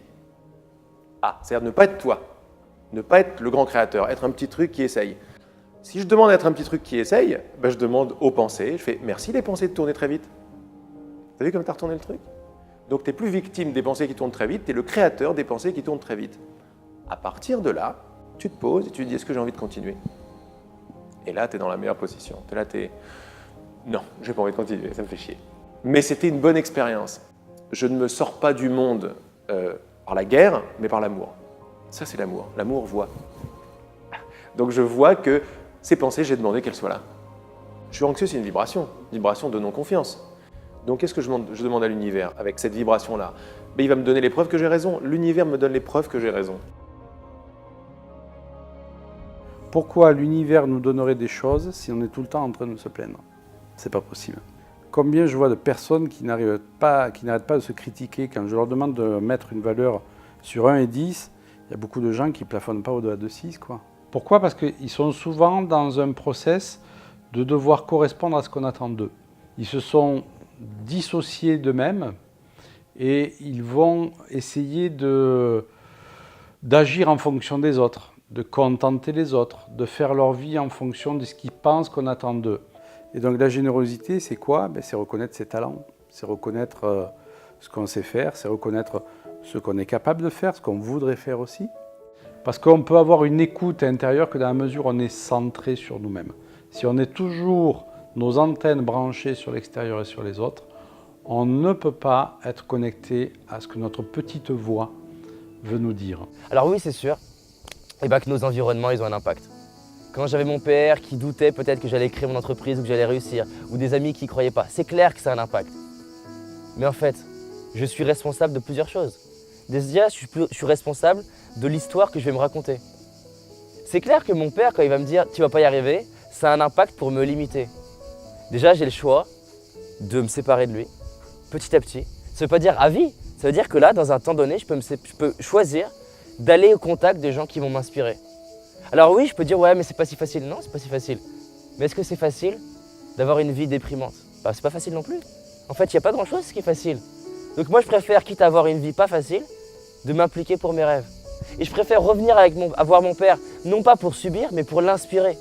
Ah, c'est-à-dire ne pas être toi. Ne pas être le grand créateur, être un petit truc qui essaye. Si je demande à être un petit truc qui essaye, ben je demande aux pensées, je fais merci les pensées de tourner très vite. T'as vu comme tu as retourné le truc? Donc tu n'es plus victime des pensées qui tournent très vite, tu es le créateur des pensées qui tournent très vite. À partir de là, tu te poses et tu te dis est-ce que j'ai envie de continuer? Et là, tu es dans la meilleure position. Tu es là, tu es... Non, j'ai pas envie de continuer, ça me fait chier. Mais c'était une bonne expérience. Je ne me sors pas du monde par la guerre, mais par l'amour. Ça, c'est l'amour. L'amour voit. Donc je vois que ces pensées, j'ai demandé qu'elles soient là. Je suis anxieux, c'est une vibration de non-confiance. Donc qu'est-ce que je demande à l'univers avec cette vibration-là? Ben, il va me donner les preuves que j'ai raison. L'univers me donne les preuves que j'ai raison. Pourquoi l'univers nous donnerait des choses si on est tout le temps en train de se plaindre? C'est pas possible. Combien je vois de personnes qui n'arrêtent pas de se critiquer quand je leur demande de mettre une valeur sur 1 et 10, il y a beaucoup de gens qui ne plafonnent pas au-delà de 6, quoi. Pourquoi? Parce qu'ils sont souvent dans un process de devoir correspondre à ce qu'on attend d'eux. Ils se sont dissociés d'eux-mêmes et ils vont essayer d'agir en fonction des autres, de contenter les autres, de faire leur vie en fonction de ce qu'ils pensent qu'on attend d'eux. Et donc la générosité, c'est quoi? C'est reconnaître ses talents, c'est reconnaître ce qu'on sait faire, c'est reconnaître ce qu'on est capable de faire, ce qu'on voudrait faire aussi. Parce qu'on peut avoir une écoute intérieure que dans la mesure où on est centré sur nous-mêmes. Si on est toujours nos antennes branchées sur l'extérieur et sur les autres, on ne peut pas être connecté à ce que notre petite voix veut nous dire. Alors oui, c'est sûr que nos environnements, ils ont un impact. Quand j'avais mon père qui doutait peut-être que j'allais créer mon entreprise ou que j'allais réussir, ou des amis qui ne croyaient pas, c'est clair que ça a un impact. Mais en fait, je suis responsable de plusieurs choses. Déjà, je suis responsable de l'histoire que je vais me raconter. C'est clair que mon père, quand il va me dire « tu vas pas y arriver », ça a un impact pour me limiter. Déjà, j'ai le choix de me séparer de lui, petit à petit. Ça ne veut pas dire à vie, ça veut dire que là, dans un temps donné, je peux choisir d'aller au contact des gens qui vont m'inspirer. Alors oui, je peux dire « ouais, mais c'est pas si facile ». Non, c'est pas si facile. Mais est-ce que c'est facile d'avoir une vie déprimante? Bah, c'est pas facile non plus. En fait, il n'y a pas grand-chose qui est facile. Donc moi, je préfère, quitte à avoir une vie pas facile, de m'impliquer pour mes rêves. Et je préfère revenir à voir mon père, non pas pour subir, mais pour l'inspirer.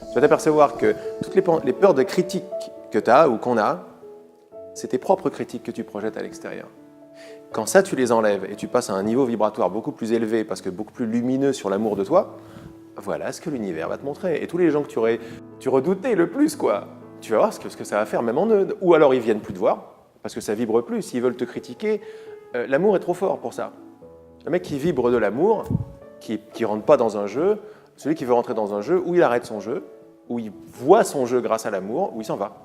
Tu vas t'apercevoir que toutes les peurs de critique que tu as ou qu'on a, c'est tes propres critiques que tu projettes à l'extérieur. Quand ça, tu les enlèves et tu passes à un niveau vibratoire beaucoup plus élevé, parce que beaucoup plus lumineux sur l'amour de toi, voilà ce que l'univers va te montrer. Et tous les gens que tu redoutais le plus, quoi, tu vas voir ce que ça va faire, même en eux. Ou alors ils viennent plus te voir, parce que ça vibre plus. S'ils veulent te critiquer, l'amour est trop fort pour ça. Le mec qui vibre de l'amour, qui ne rentre pas dans un jeu, celui qui veut rentrer dans un jeu, où il arrête son jeu, où il voit son jeu grâce à l'amour, où il s'en va.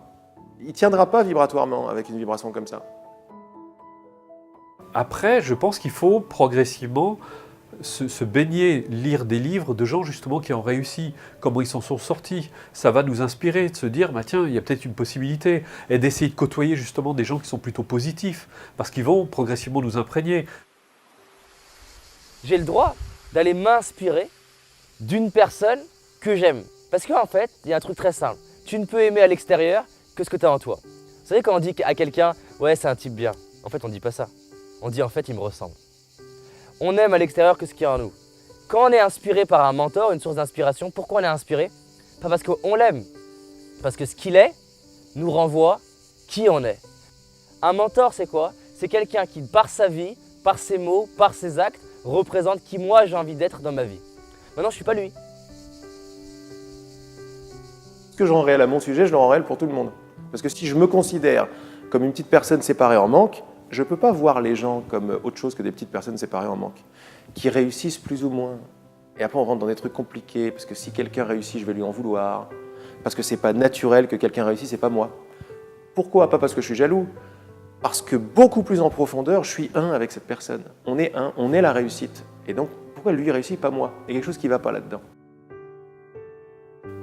Il ne tiendra pas vibratoirement avec une vibration comme ça. Après, je pense qu'il faut progressivement se baigner, lire des livres de gens justement qui ont réussi, comment ils s'en sont sortis. Ça va nous inspirer de se dire, bah tiens, il y a peut-être une possibilité, et d'essayer de côtoyer justement des gens qui sont plutôt positifs, parce qu'ils vont progressivement nous imprégner. J'ai le droit d'aller m'inspirer d'une personne que j'aime. Parce qu'en fait, il y a un truc très simple. Tu ne peux aimer à l'extérieur que ce que tu as en toi. Vous savez quand on dit à quelqu'un, ouais, c'est un type bien. En fait, on ne dit pas ça. On dit en fait, il me ressemble. On aime à l'extérieur que ce qu'il y a en nous. Quand on est inspiré par un mentor, une source d'inspiration, pourquoi on est inspiré? Pas parce qu'on l'aime, parce que ce qu'il est nous renvoie qui on est. Un mentor, c'est quoi? C'est quelqu'un qui, par sa vie, par ses mots, par ses actes, représente qui moi j'ai envie d'être dans ma vie. Maintenant, je ne suis pas lui. Ce que je rends réel à mon sujet, je le rends réel pour tout le monde. Parce que si je me considère comme une petite personne séparée en manque, je ne peux pas voir les gens comme autre chose que des petites personnes séparées en manque, qui réussissent plus ou moins. Et après, on rentre dans des trucs compliqués, parce que si quelqu'un réussit, je vais lui en vouloir. Parce que c'est pas naturel que quelqu'un réussisse, c'est pas moi. Pourquoi? Pas parce que je suis jaloux. Parce que beaucoup plus en profondeur, je suis un avec cette personne. On est un, on est la réussite. Et donc, pourquoi lui réussit, pas moi? Il y a quelque chose qui ne va pas là-dedans.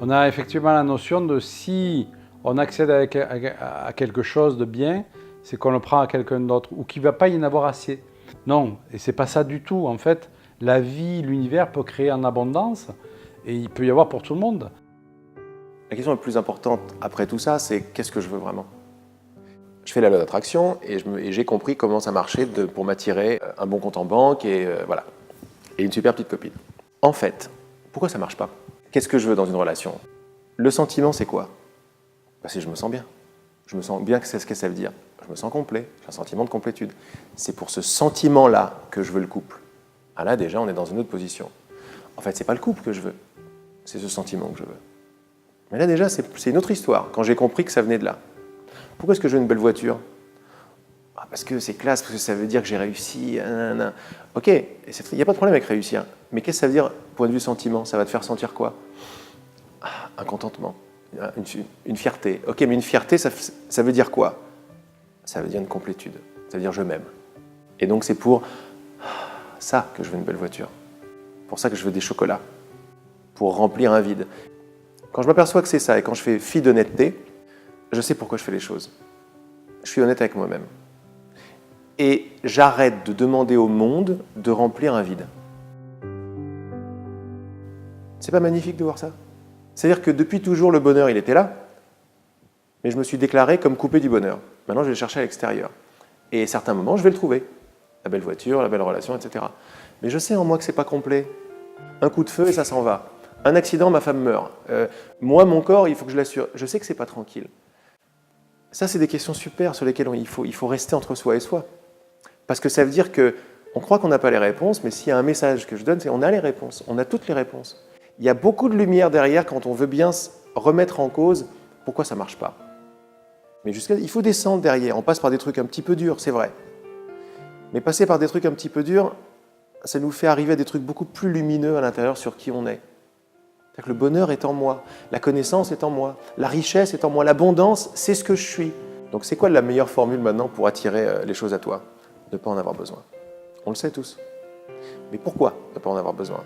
On a effectivement la notion de si on accède à quelque chose de bien, c'est qu'on le prend à quelqu'un d'autre ou qu'il ne va pas y en avoir assez. Non, et c'est pas ça du tout. En fait, la vie, l'univers peut créer en abondance et il peut y avoir pour tout le monde. La question la plus importante après tout ça, c'est qu'est-ce que je veux vraiment? Je fais la loi d'attraction et j'ai compris comment ça marchait pour m'attirer un bon compte en banque et voilà. Et une super petite copine. En fait, pourquoi ça ne marche pas? Qu'est-ce que je veux dans une relation? Le sentiment, c'est quoi? C'est je me sens bien. Je me sens bien, c'est ce que ça veut dire. Je me sens complet, j'ai un sentiment de complétude. C'est pour ce sentiment-là que je veux le couple. Ah là, déjà, on est dans une autre position. En fait, c'est pas le couple que je veux, c'est ce sentiment que je veux. Mais là, déjà, c'est une autre histoire, quand j'ai compris que ça venait de là. Pourquoi est-ce que je veux une belle voiture? Parce que c'est classe, parce que ça veut dire que j'ai réussi. Nanana. Ok, il n'y a pas de problème avec réussir. Mais qu'est-ce que ça veut dire, point de vue sentiment? Ça va te faire sentir quoi? Un contentement, une fierté. Ok, mais une fierté, ça veut dire quoi? Ça veut dire une complétude. Ça veut dire je m'aime. Et donc c'est pour ça que je veux une belle voiture. Pour ça que je veux des chocolats. Pour remplir un vide. Quand je m'aperçois que c'est ça et quand je fais fi d'honnêteté, je sais pourquoi je fais les choses. Je suis honnête avec moi-même. Et j'arrête de demander au monde de remplir un vide. C'est pas magnifique de voir ça? C'est-à-dire que depuis toujours, le bonheur, il était là, mais je me suis déclaré comme coupé du bonheur. Maintenant, je vais le chercher à l'extérieur. Et à certains moments, je vais le trouver. La belle voiture, la belle relation, etc. Mais je sais en moi que c'est pas complet. Un coup de feu et ça s'en va. Un accident, ma femme meurt. Moi, mon corps, il faut que je l'assure. Je sais que c'est pas tranquille. Ça, c'est des questions super sur lesquelles il faut rester entre soi et soi. Parce que ça veut dire qu'on croit qu'on n'a pas les réponses, mais s'il y a un message que je donne, c'est qu'on a les réponses, on a toutes les réponses. Il y a beaucoup de lumière derrière quand on veut bien remettre en cause pourquoi ça ne marche pas. Mais il faut descendre derrière, on passe par des trucs un petit peu durs, c'est vrai. Mais passer par des trucs un petit peu durs, ça nous fait arriver à des trucs beaucoup plus lumineux à l'intérieur sur qui on est. C'est-à-dire que le bonheur est en moi, la connaissance est en moi, la richesse est en moi, l'abondance, c'est ce que je suis. Donc c'est quoi la meilleure formule maintenant pour attirer les choses à toi? De ne pas en avoir besoin. On le sait tous. Mais pourquoi ne pas en avoir besoin?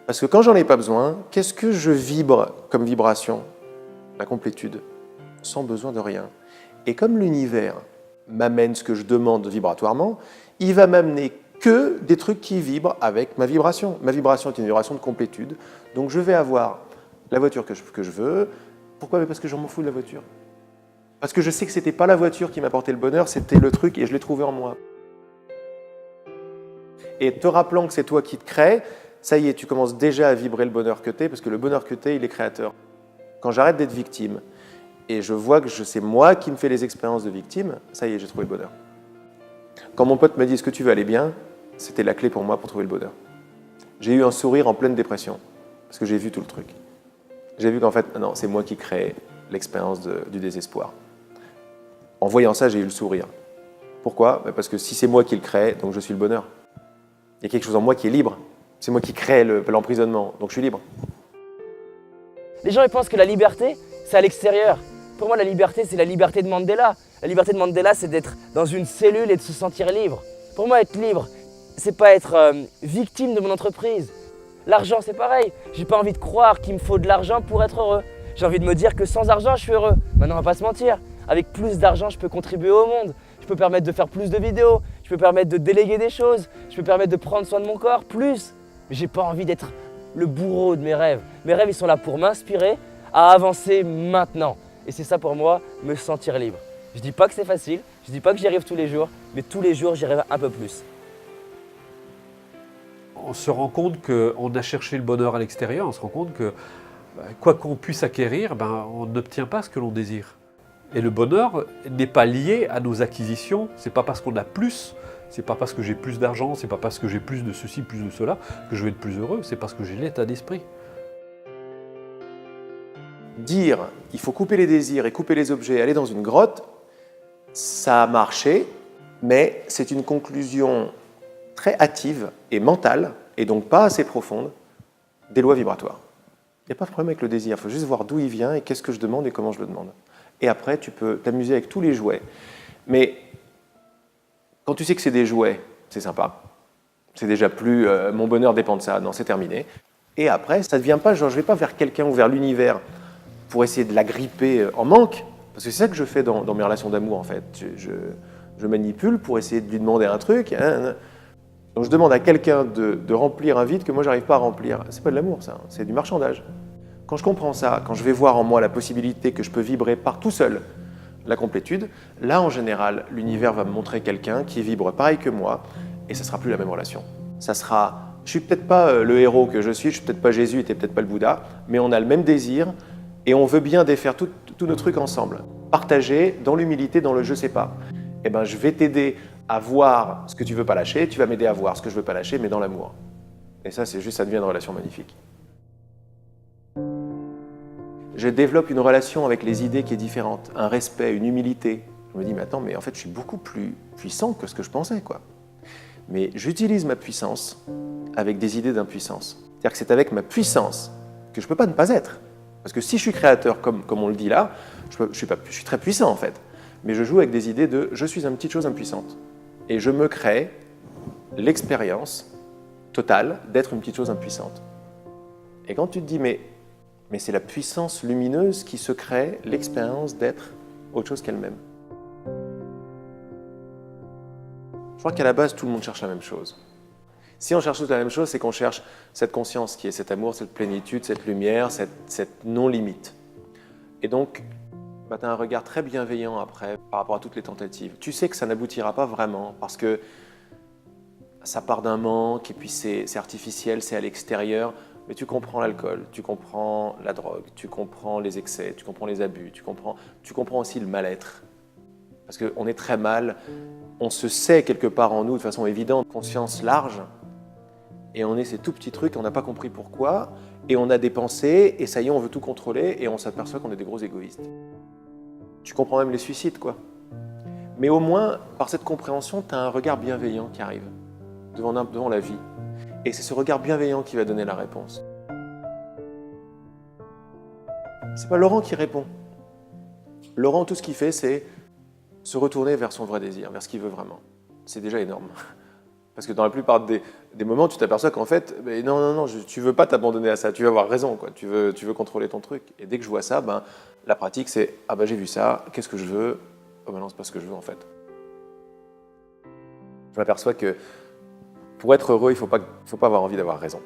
Parce que quand j'en ai pas besoin, qu'est-ce que je vibre comme vibration? La complétude, sans besoin de rien. Et comme l'univers m'amène ce que je demande vibratoirement, il va m'amener que des trucs qui vibrent avec ma vibration. Ma vibration est une vibration de complétude, donc je vais avoir la voiture que je veux. Pourquoi? Parce que je m'en fous de la voiture. Parce que je sais que c'était pas la voiture qui m'apportait le bonheur, c'était le truc et je l'ai trouvé en moi. Et te rappelant que c'est toi qui te crée, ça y est, tu commences déjà à vibrer le bonheur que t'es, parce que le bonheur que t'es, il est créateur. Quand j'arrête d'être victime, et je vois que c'est moi qui me fais les expériences de victime, ça y est, j'ai trouvé le bonheur. Quand mon pote m'a dit « Est-ce que tu vas aller bien ?», c'était la clé pour moi pour trouver le bonheur. J'ai eu un sourire en pleine dépression, parce que j'ai vu tout le truc. J'ai vu qu'en fait, non, c'est moi qui crée l'expérience du désespoir. En voyant ça, j'ai eu le sourire. Pourquoi? Parce que si c'est moi qui le crée, donc je suis le bonheur. Il y a quelque chose en moi qui est libre. C'est moi qui crée l'emprisonnement, donc je suis libre. Les gens ils pensent que la liberté, c'est à l'extérieur. Pour moi, la liberté, c'est la liberté de Mandela. La liberté de Mandela, c'est d'être dans une cellule et de se sentir libre. Pour moi, être libre, c'est pas être victime de mon entreprise. L'argent, c'est pareil. J'ai pas envie de croire qu'il me faut de l'argent pour être heureux. J'ai envie de me dire que sans argent, je suis heureux. Maintenant, on va pas se mentir. Avec plus d'argent, je peux contribuer au monde. Je peux permettre de faire plus de vidéos. Je peux permettre de déléguer des choses. Je peux permettre de prendre soin de mon corps, plus. Mais j'ai pas envie d'être le bourreau de mes rêves. Mes rêves, ils sont là pour m'inspirer à avancer maintenant. Et c'est ça pour moi, me sentir libre. Je dis pas que c'est facile, je dis pas que j'y arrive tous les jours, mais tous les jours, j'y arrive un peu plus. On se rend compte qu'on a cherché le bonheur à l'extérieur, on se rend compte que quoi qu'on puisse acquérir, on n'obtient pas ce que l'on désire. Et le bonheur n'est pas lié à nos acquisitions, c'est pas parce qu'on a plus, c'est pas parce que j'ai plus d'argent, c'est pas parce que j'ai plus de ceci, plus de cela, que je vais être plus heureux, c'est parce que j'ai l'état d'esprit. Dire il faut couper les désirs et couper les objets, aller dans une grotte, ça a marché, mais c'est une conclusion très hâtive et mentale, et donc pas assez profonde, des lois vibratoires. Il n'y a pas de problème avec le désir, il faut juste voir d'où il vient et qu'est-ce que je demande et comment je le demande. Et après, tu peux t'amuser avec tous les jouets. Mais quand tu sais que c'est des jouets, c'est sympa. C'est déjà plus mon bonheur dépend de ça, non, c'est terminé. Et après, ça ne devient pas genre je ne vais pas vers quelqu'un ou vers l'univers pour essayer de l'agripper en manque, parce que c'est ça que je fais dans mes relations d'amour en fait. Je manipule pour essayer de lui demander un truc. Donc je demande à quelqu'un de remplir un vide que moi j'arrive pas à remplir. C'est pas de l'amour ça, c'est du marchandage. Quand je comprends ça, quand je vais voir en moi la possibilité que je peux vibrer par tout seul la complétude, là en général l'univers va me montrer quelqu'un qui vibre pareil que moi et ça sera plus la même relation. Ça sera, je suis peut-être pas le héros que je suis peut-être pas Jésus et t'es peut-être pas le Bouddha, mais on a le même désir et on veut bien défaire tous nos trucs ensemble. Partager dans l'humilité, dans le je sais pas. Eh ben je vais t'aider à voir ce que tu veux pas lâcher, tu vas m'aider à voir ce que je veux pas lâcher, mais dans l'amour. Et ça, c'est juste, ça devient une relation magnifique. Je développe une relation avec les idées qui est différente, un respect, une humilité. Je me dis, mais attends, mais en fait, je suis beaucoup plus puissant que ce que je pensais, quoi. Mais j'utilise ma puissance avec des idées d'impuissance. C'est-à-dire que c'est avec ma puissance que je peux pas ne pas être. Parce que si je suis créateur, comme on le dit là, je suis très puissant, en fait. Mais je joue avec des idées de « je suis une petite chose impuissante ». Et je me crée l'expérience totale d'être une petite chose impuissante. Et quand tu te dis « mais c'est la puissance lumineuse qui se crée l'expérience d'être autre chose qu'elle-même ». Je crois qu'à la base, tout le monde cherche la même chose. Si on cherche tous la même chose, c'est qu'on cherche cette conscience qui est cet amour, cette plénitude, cette lumière, cette non-limite. Et donc, tu as un regard très bienveillant après par rapport à toutes les tentatives. Tu sais que ça n'aboutira pas vraiment parce que ça part d'un manque et puis c'est artificiel, c'est à l'extérieur. Mais tu comprends l'alcool, tu comprends la drogue, tu comprends les excès, tu comprends les abus, tu comprends aussi le mal-être. Parce qu'on est très mal, on se sait quelque part en nous de façon évidente, conscience large, et on est ces tout petits trucs, on n'a pas compris pourquoi, et on a des pensées, et ça y est, on veut tout contrôler, et on s'aperçoit qu'on est des gros égoïstes. Tu comprends même les suicides, quoi. Mais au moins, par cette compréhension, tu as un regard bienveillant qui arrive devant la vie. Et c'est ce regard bienveillant qui va donner la réponse. C'est pas Laurent qui répond. Laurent, tout ce qu'il fait, c'est se retourner vers son vrai désir, vers ce qu'il veut vraiment. C'est déjà énorme. Parce que dans la plupart des moments, tu t'aperçois qu'en fait, non, tu veux pas t'abandonner à ça, tu veux avoir raison, quoi. Tu veux contrôler ton truc. Et dès que je vois ça, la pratique, c'est « Ah j'ai vu ça, qu'est-ce que je veux ?» Oh non, c'est pas ce que je veux en fait. Je m'aperçois que pour être heureux, il faut pas avoir envie d'avoir raison.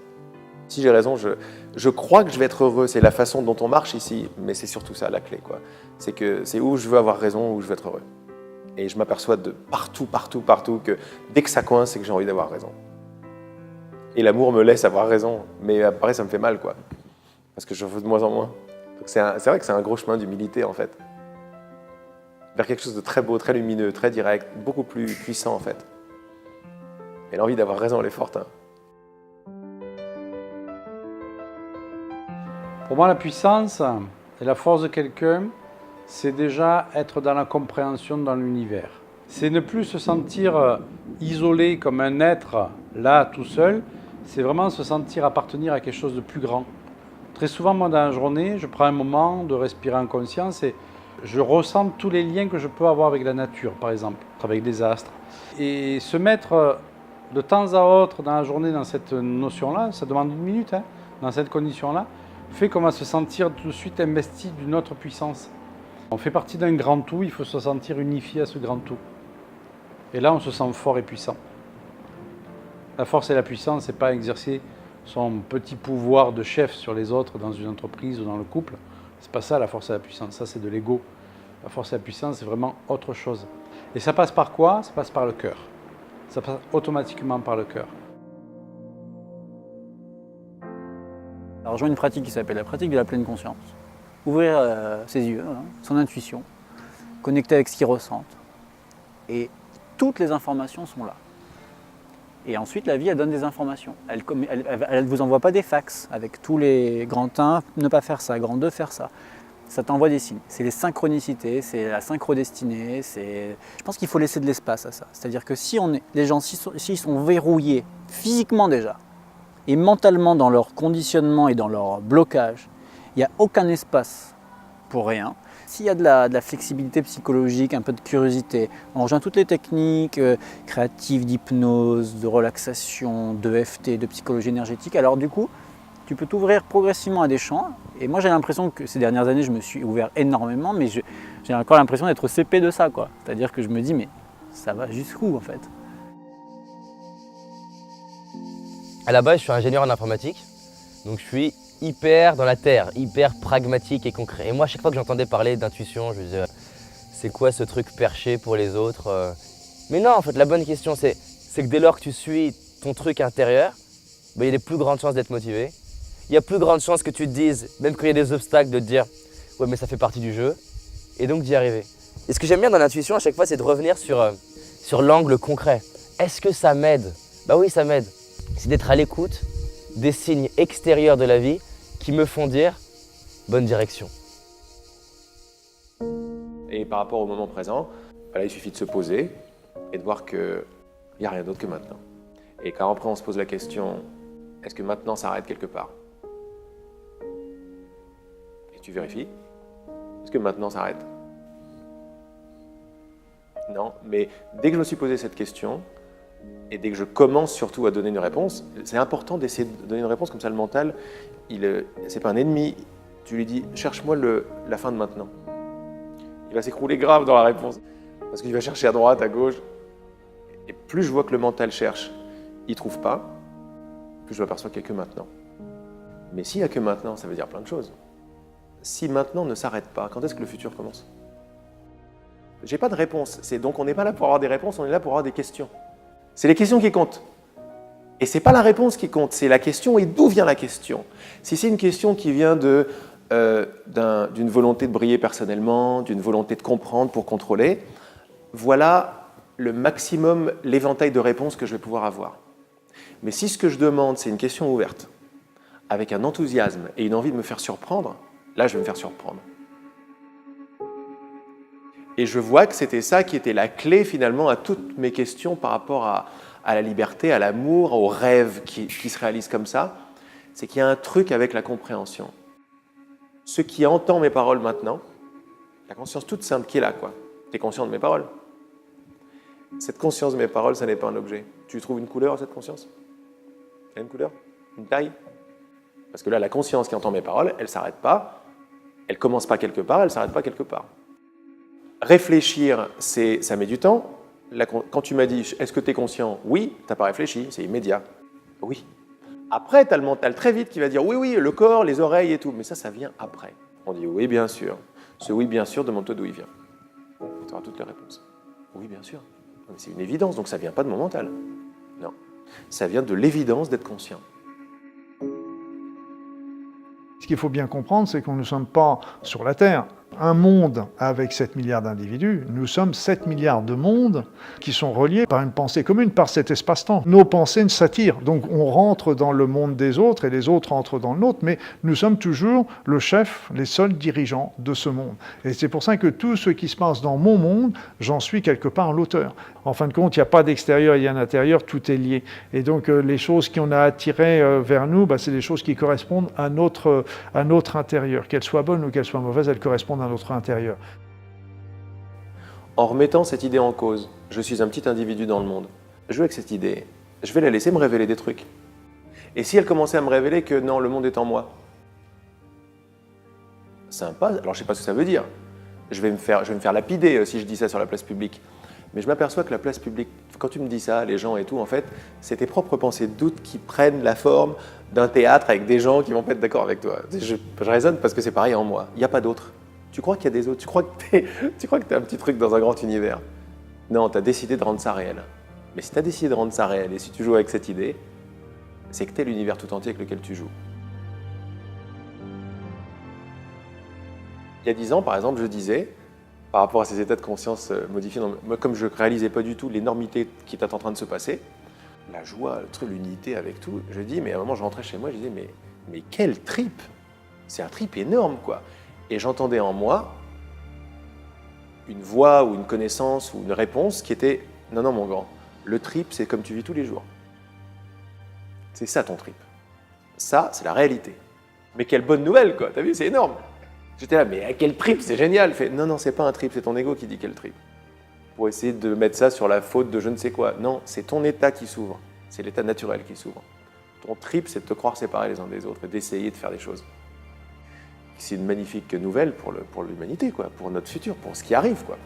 Si j'ai raison, je crois que je vais être heureux, c'est la façon dont on marche ici, mais c'est surtout ça la clé, quoi. C'est où je veux avoir raison, où je veux être heureux. Et je m'aperçois de partout que dès que ça coince, c'est que j'ai envie d'avoir raison. Et l'amour me laisse avoir raison, mais après ça me fait mal, quoi. Parce que je veux de moins en moins. Donc c'est vrai que c'est un gros chemin d'humilité, en fait. Vers quelque chose de très beau, très lumineux, très direct, beaucoup plus puissant, en fait. Et l'envie d'avoir raison, elle est forte, hein. Pour moi, la puissance et la force de quelqu'un, c'est déjà être dans la compréhension dans l'univers. C'est ne plus se sentir isolé comme un être là, tout seul. C'est vraiment se sentir appartenir à quelque chose de plus grand. Très souvent, moi, dans la journée, je prends un moment de respirer en conscience et je ressens tous les liens que je peux avoir avec la nature, par exemple, avec les astres. Et se mettre de temps à autre dans la journée dans cette notion-là, ça demande 1 minute, hein, dans cette condition-là, fait qu'on va se sentir tout de suite investi d'une autre puissance. On fait partie d'un grand tout, il faut se sentir unifié à ce grand tout. Et là, on se sent fort et puissant. La force et la puissance, ce n'est pas exercer son petit pouvoir de chef sur les autres dans une entreprise ou dans le couple. C'est pas ça la force et la puissance, ça c'est de l'ego. La force et la puissance, c'est vraiment autre chose. Et ça passe par quoi? Ça passe par le cœur. Ça passe automatiquement par le cœur. Alors, je rejoins une pratique qui s'appelle la pratique de la pleine conscience. Ouvrir ses yeux, son intuition, connecter avec ce qu'il ressent. Et toutes les informations sont là. Et ensuite, la vie, elle donne des informations. Elle ne vous envoie pas des fax avec tous les grand 1, ne pas faire ça, grand 2, faire ça. Ça t'envoie des signes. C'est les synchronicités, c'est la synchrodestinée. Je pense qu'il faut laisser de l'espace à ça. C'est-à-dire que si les gens s'ils sont verrouillés physiquement déjà, Et mentalement, dans leur conditionnement et dans leur blocage, il n'y a aucun espace pour rien. S'il y a de la flexibilité psychologique, un peu de curiosité, on rejoint toutes les techniques créatives d'hypnose, de relaxation, de FT, de psychologie énergétique. Alors du coup, tu peux t'ouvrir progressivement à des champs. Et moi, j'ai l'impression que ces dernières années, je me suis ouvert énormément, mais j'ai encore l'impression d'être CP de ça, quoi. C'est-à-dire que je me dis, mais ça va jusqu'où en fait? À la base, je suis ingénieur en informatique, donc je suis hyper dans la terre, hyper pragmatique et concret. Et moi, à chaque fois que j'entendais parler d'intuition, je me disais, c'est quoi ce truc perché pour les autres? Mais non, en fait, la bonne question, c'est que dès lors que tu suis ton truc intérieur, il y a des plus grandes chances d'être motivé. Il y a plus grandes chances que tu te dises, même quand il y a des obstacles, de te dire, ouais, mais ça fait partie du jeu, et donc d'y arriver. Et ce que j'aime bien dans l'intuition, à chaque fois, c'est de revenir sur l'angle concret. Est-ce que ça m'aide? Bah oui, ça m'aide. C'est d'être à l'écoute des signes extérieurs de la vie qui me font dire bonne direction. Et par rapport au moment présent, il suffit de se poser et de voir qu'il n'y a rien d'autre que maintenant. Et quand après on se pose la question, est-ce que maintenant ça arrête quelque part? Et tu vérifies, est-ce que maintenant ça arrête? Non, mais dès que je me suis posé cette question, et dès que je commence surtout à donner une réponse, c'est important d'essayer de donner une réponse, comme ça le mental, c'est pas un ennemi. Tu lui dis, cherche-moi la fin de maintenant. Il va s'écrouler grave dans la réponse, parce qu'il va chercher à droite, à gauche. Et plus je vois que le mental cherche, il trouve pas, plus je m'aperçois qu'il n'y a que maintenant. Mais s'il n'y a que maintenant, ça veut dire plein de choses. Si maintenant ne s'arrête pas, quand est-ce que le futur commence? J'ai pas de réponse. Donc on n'est pas là pour avoir des réponses, on est là pour avoir des questions. C'est les questions qui comptent. Et ce n'est pas la réponse qui compte, c'est la question et d'où vient la question. Si c'est une question qui vient d'une volonté de briller personnellement, d'une volonté de comprendre pour contrôler, voilà le maximum, l'éventail de réponses que je vais pouvoir avoir. Mais si ce que je demande, c'est une question ouverte, avec un enthousiasme et une envie de me faire surprendre, là, je vais me faire surprendre. Et je vois que c'était ça qui était la clé finalement à toutes mes questions par rapport à la liberté, à l'amour, aux rêves qui se réalisent comme ça. C'est qu'il y a un truc avec la compréhension. Ce qui entend mes paroles maintenant, la conscience toute simple qui est là, quoi. Tu es conscient de mes paroles. Cette conscience de mes paroles, ça n'est pas un objet. Tu trouves une couleur à cette conscience? Il y a une couleur? Une taille? Parce que là, la conscience qui entend mes paroles, elle ne s'arrête pas. Elle ne commence pas quelque part, elle ne s'arrête pas quelque part. Réfléchir, ça met du temps. Quand tu m'as dit, est-ce que tu es conscient? Oui, tu n'as pas réfléchi, c'est immédiat. Oui. Après, tu as le mental très vite qui va dire, oui, le corps, les oreilles et tout. Mais ça vient après. On dit, oui, bien sûr. Ce oui, bien sûr, demande-toi d'où il vient. Tu auras toutes les réponses. Oui, bien sûr. Mais c'est une évidence, donc ça ne vient pas de mon mental. Non. Ça vient de l'évidence d'être conscient. Ce qu'il faut bien comprendre, c'est qu'on ne sommes pas sur la Terre. Un monde avec 7 milliards d'individus, nous sommes 7 milliards de mondes qui sont reliés par une pensée commune, par cet espace-temps. Nos pensées s'attirent, donc on rentre dans le monde des autres et les autres entrent dans le nôtre, mais nous sommes toujours le chef, les seuls dirigeants de ce monde. Et c'est pour ça que tout ce qui se passe dans mon monde, j'en suis quelque part l'auteur. En fin de compte, il n'y a pas d'extérieur, il y a un intérieur, tout est lié. Et donc les choses qu'on a attirées vers nous, c'est des choses qui correspondent à notre intérieur. Qu'elles soient bonnes ou qu'elles soient mauvaises, elles correspondent à notre intérieur. En remettant cette idée en cause, je suis un petit individu dans le monde. Je veux avec cette idée, je vais la laisser me révéler des trucs. Et si elle commençait à me révéler que non, le monde est en moi, sympa, alors je ne sais pas ce que ça veut dire. Je vais me faire lapider si je dis ça sur la place publique. Mais je m'aperçois que la place publique, quand tu me dis ça, les gens et tout, en fait, c'est tes propres pensées de doute qui prennent la forme d'un théâtre avec des gens qui vont pas être d'accord avec toi. Je raisonne parce que c'est pareil en moi. Il n'y a pas d'autre. Tu crois qu'il y a des autres? Tu crois que tu es un petit truc dans un grand univers? Non, tu as décidé de rendre ça réel. Mais si tu as décidé de rendre ça réel et si tu joues avec cette idée, c'est que tu es l'univers tout entier avec lequel tu joues. Il y a 10 ans, par exemple, je disais, par rapport à ces états de conscience modifiés, moi, comme je ne réalisais pas du tout l'énormité qui était en train de se passer, la joie, l'unité avec tout, je dis, mais à un moment, je rentrais chez moi, je disais, mais quel trip! C'est un trip énorme, quoi. Et j'entendais en moi une voix ou une connaissance ou une réponse qui était « Non, mon grand, le trip, c'est comme tu vis tous les jours. C'est ça ton trip. Ça, c'est la réalité. Mais quelle bonne nouvelle, quoi. T'as vu, c'est énorme. J'étais là, mais à quel trip, c'est génial. Fait, non, c'est pas un trip, c'est ton ego qui dit quel trip. Pour essayer de mettre ça sur la faute de je ne sais quoi. Non, c'est ton état qui s'ouvre. C'est l'état naturel qui s'ouvre. Ton trip, c'est de te croire séparés les uns des autres et d'essayer de faire des choses. C'est une magnifique nouvelle pour l'humanité, quoi, pour notre futur, pour ce qui arrive, quoi.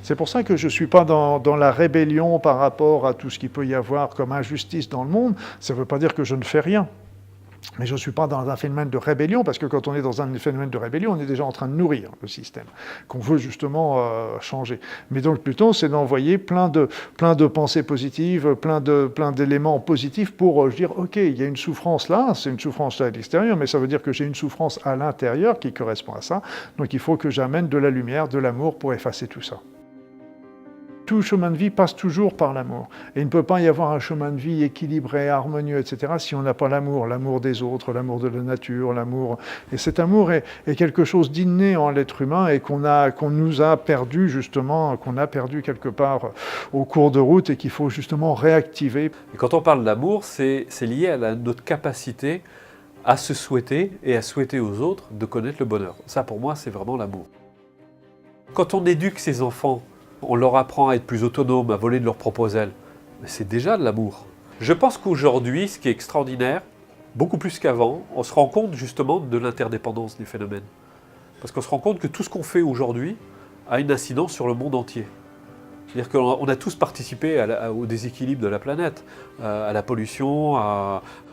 C'est pour ça que je ne suis pas dans la rébellion par rapport à tout ce qu'il peut y avoir comme injustice dans le monde. Ça ne veut pas dire que je ne fais rien. Mais je ne suis pas dans un phénomène de rébellion, parce que quand on est dans un phénomène de rébellion, on est déjà en train de nourrir le système, qu'on veut justement changer. Mais donc plutôt, c'est d'envoyer plein de pensées positives, plein d'éléments positifs pour dire, OK, il y a une souffrance là, c'est une souffrance là à l'extérieur, mais ça veut dire que j'ai une souffrance à l'intérieur qui correspond à ça. Donc il faut que j'amène de la lumière, de l'amour pour effacer tout ça. Tout chemin de vie passe toujours par l'amour. Et il ne peut pas y avoir un chemin de vie équilibré, harmonieux, etc., si on n'a pas l'amour des autres, l'amour de la nature, l'amour. Et cet amour est quelque chose d'inné en l'être humain et qu'on nous a perdu justement, qu'on a perdu quelque part au cours de route et qu'il faut justement réactiver. Et quand on parle d'amour, c'est lié à notre capacité à se souhaiter et à souhaiter aux autres de connaître le bonheur. Ça, pour moi, c'est vraiment l'amour. Quand on éduque ses enfants, on leur apprend à être plus autonomes, à voler de leurs propres ailes. Mais c'est déjà de l'amour. Je pense qu'aujourd'hui, ce qui est extraordinaire, beaucoup plus qu'avant, on se rend compte justement de l'interdépendance des phénomènes. Parce qu'on se rend compte que tout ce qu'on fait aujourd'hui a une incidence sur le monde entier. C'est-à-dire qu'on a tous participé au déséquilibre de la planète, à la pollution,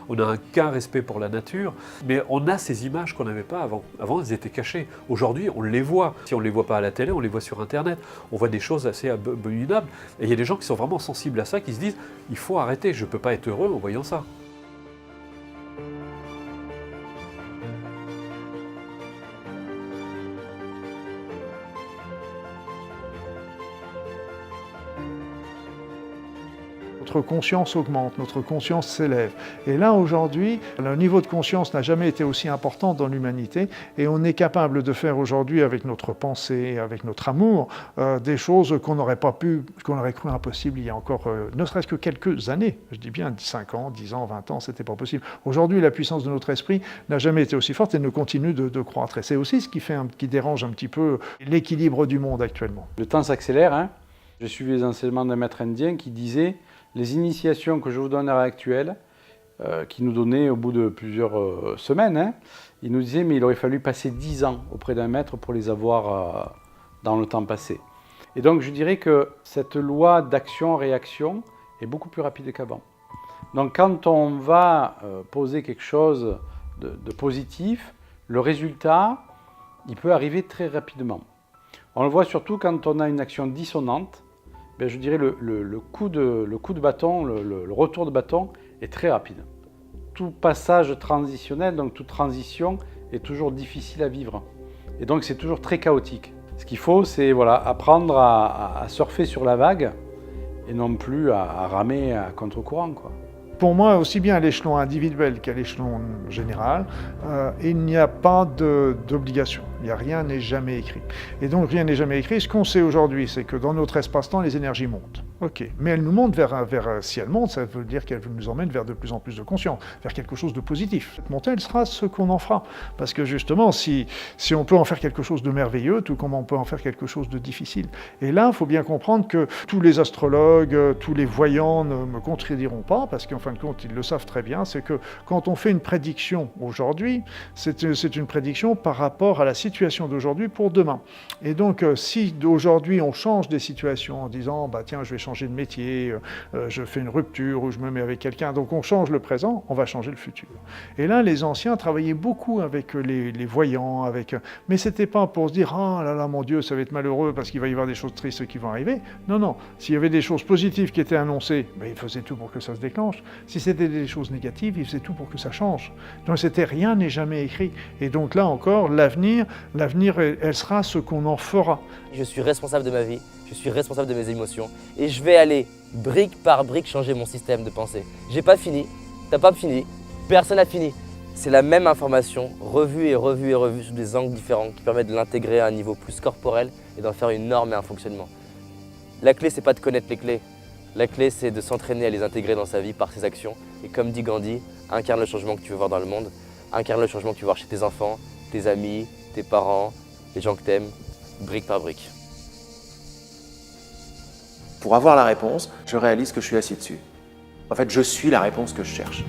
on a qu'un respect pour la nature, mais on a ces images qu'on n'avait pas avant. Avant, elles étaient cachées. Aujourd'hui, on les voit. Si on ne les voit pas à la télé, on les voit sur Internet. On voit des choses assez abominables. Et il y a des gens qui sont vraiment sensibles à ça, qui se disent « il faut arrêter, je ne peux pas être heureux en voyant ça ». Notre conscience augmente, notre conscience s'élève. Et là, aujourd'hui, le niveau de conscience n'a jamais été aussi important dans l'humanité et on est capable de faire aujourd'hui, avec notre pensée, avec notre amour, des choses qu'on n'aurait pas pu, qu'on aurait cru impossible il y a encore, ne serait-ce que quelques années. Je dis bien 5 ans, 10 ans, 20 ans, c'était pas possible. Aujourd'hui, la puissance de notre esprit n'a jamais été aussi forte et ne continue de croître. Et c'est aussi ce qui dérange un petit peu l'équilibre du monde actuellement. Le temps s'accélère, hein. Je suivais les enseignements d'un maître indien qui disait « Les initiations que je vous donne à l'heure actuelle, qui nous donnait au bout de plusieurs semaines, hein, il nous disait mais il aurait fallu passer 10 ans auprès d'un maître pour les avoir dans le temps passé. » Et donc je dirais que cette loi d'action-réaction est beaucoup plus rapide qu'avant. Donc quand on va poser quelque chose de positif, le résultat, il peut arriver très rapidement. On le voit surtout quand on a une action dissonante. Ben, je dirais le coup de bâton, le retour de bâton est très rapide. Tout passage transitionnel, donc toute transition, est toujours difficile à vivre. Et donc c'est toujours très chaotique. Ce qu'il faut, c'est voilà, apprendre à surfer sur la vague et non plus à ramer à contre-courant, quoi. Pour moi, aussi bien à l'échelon individuel qu'à l'échelon général, il n'y a pas d'obligation. Rien n'est jamais écrit. Et donc rien n'est jamais écrit. Ce qu'on sait aujourd'hui, c'est que dans notre espace-temps, les énergies montent. Ok, mais elles nous montent si elles montent, ça veut dire qu'elles nous emmènent vers de plus en plus de conscience, vers quelque chose de positif. Cette montée, elle sera ce qu'on en fera. Parce que justement, si on peut en faire quelque chose de merveilleux, tout comme on peut en faire quelque chose de difficile. Et là, il faut bien comprendre que tous les astrologues, tous les voyants ne me contrediront pas, parce qu'en fin de compte, ils le savent très bien, c'est que quand on fait une prédiction aujourd'hui, c'est une prédiction par rapport à la situation d'aujourd'hui pour demain. Et donc, si aujourd'hui on change des situations en disant, bah tiens, je vais changer de métier, je fais une rupture ou je me mets avec quelqu'un, donc on change le présent, on va changer le futur. Et là, les anciens travaillaient beaucoup avec les voyants, mais c'était pas pour se dire, ah là là, mon Dieu, ça va être malheureux parce qu'il va y avoir des choses tristes qui vont arriver. Non, non, s'il y avait des choses positives qui étaient annoncées, ben, ils faisaient tout pour que ça se déclenche. Si c'était des choses négatives, ils faisaient tout pour que ça change. Donc rien n'est jamais écrit. Et donc là encore, l'avenir, elle sera ce qu'on en fera. Je suis responsable de ma vie, je suis responsable de mes émotions et je vais aller brique par brique changer mon système de pensée. J'ai pas fini, t'as pas fini, personne n'a fini. C'est la même information, revue et revue et revue sous des angles différents qui permettent de l'intégrer à un niveau plus corporel et d'en faire une norme et un fonctionnement. La clé, c'est pas de connaître les clés. La clé, c'est de s'entraîner à les intégrer dans sa vie par ses actions. Et comme dit Gandhi, incarne le changement que tu veux voir dans le monde, incarne le changement que tu veux voir chez tes enfants, tes amis, tes parents, les gens que tu aimes, brique par brique. Pour avoir la réponse, je réalise que je suis assis dessus. En fait, je suis la réponse que je cherche.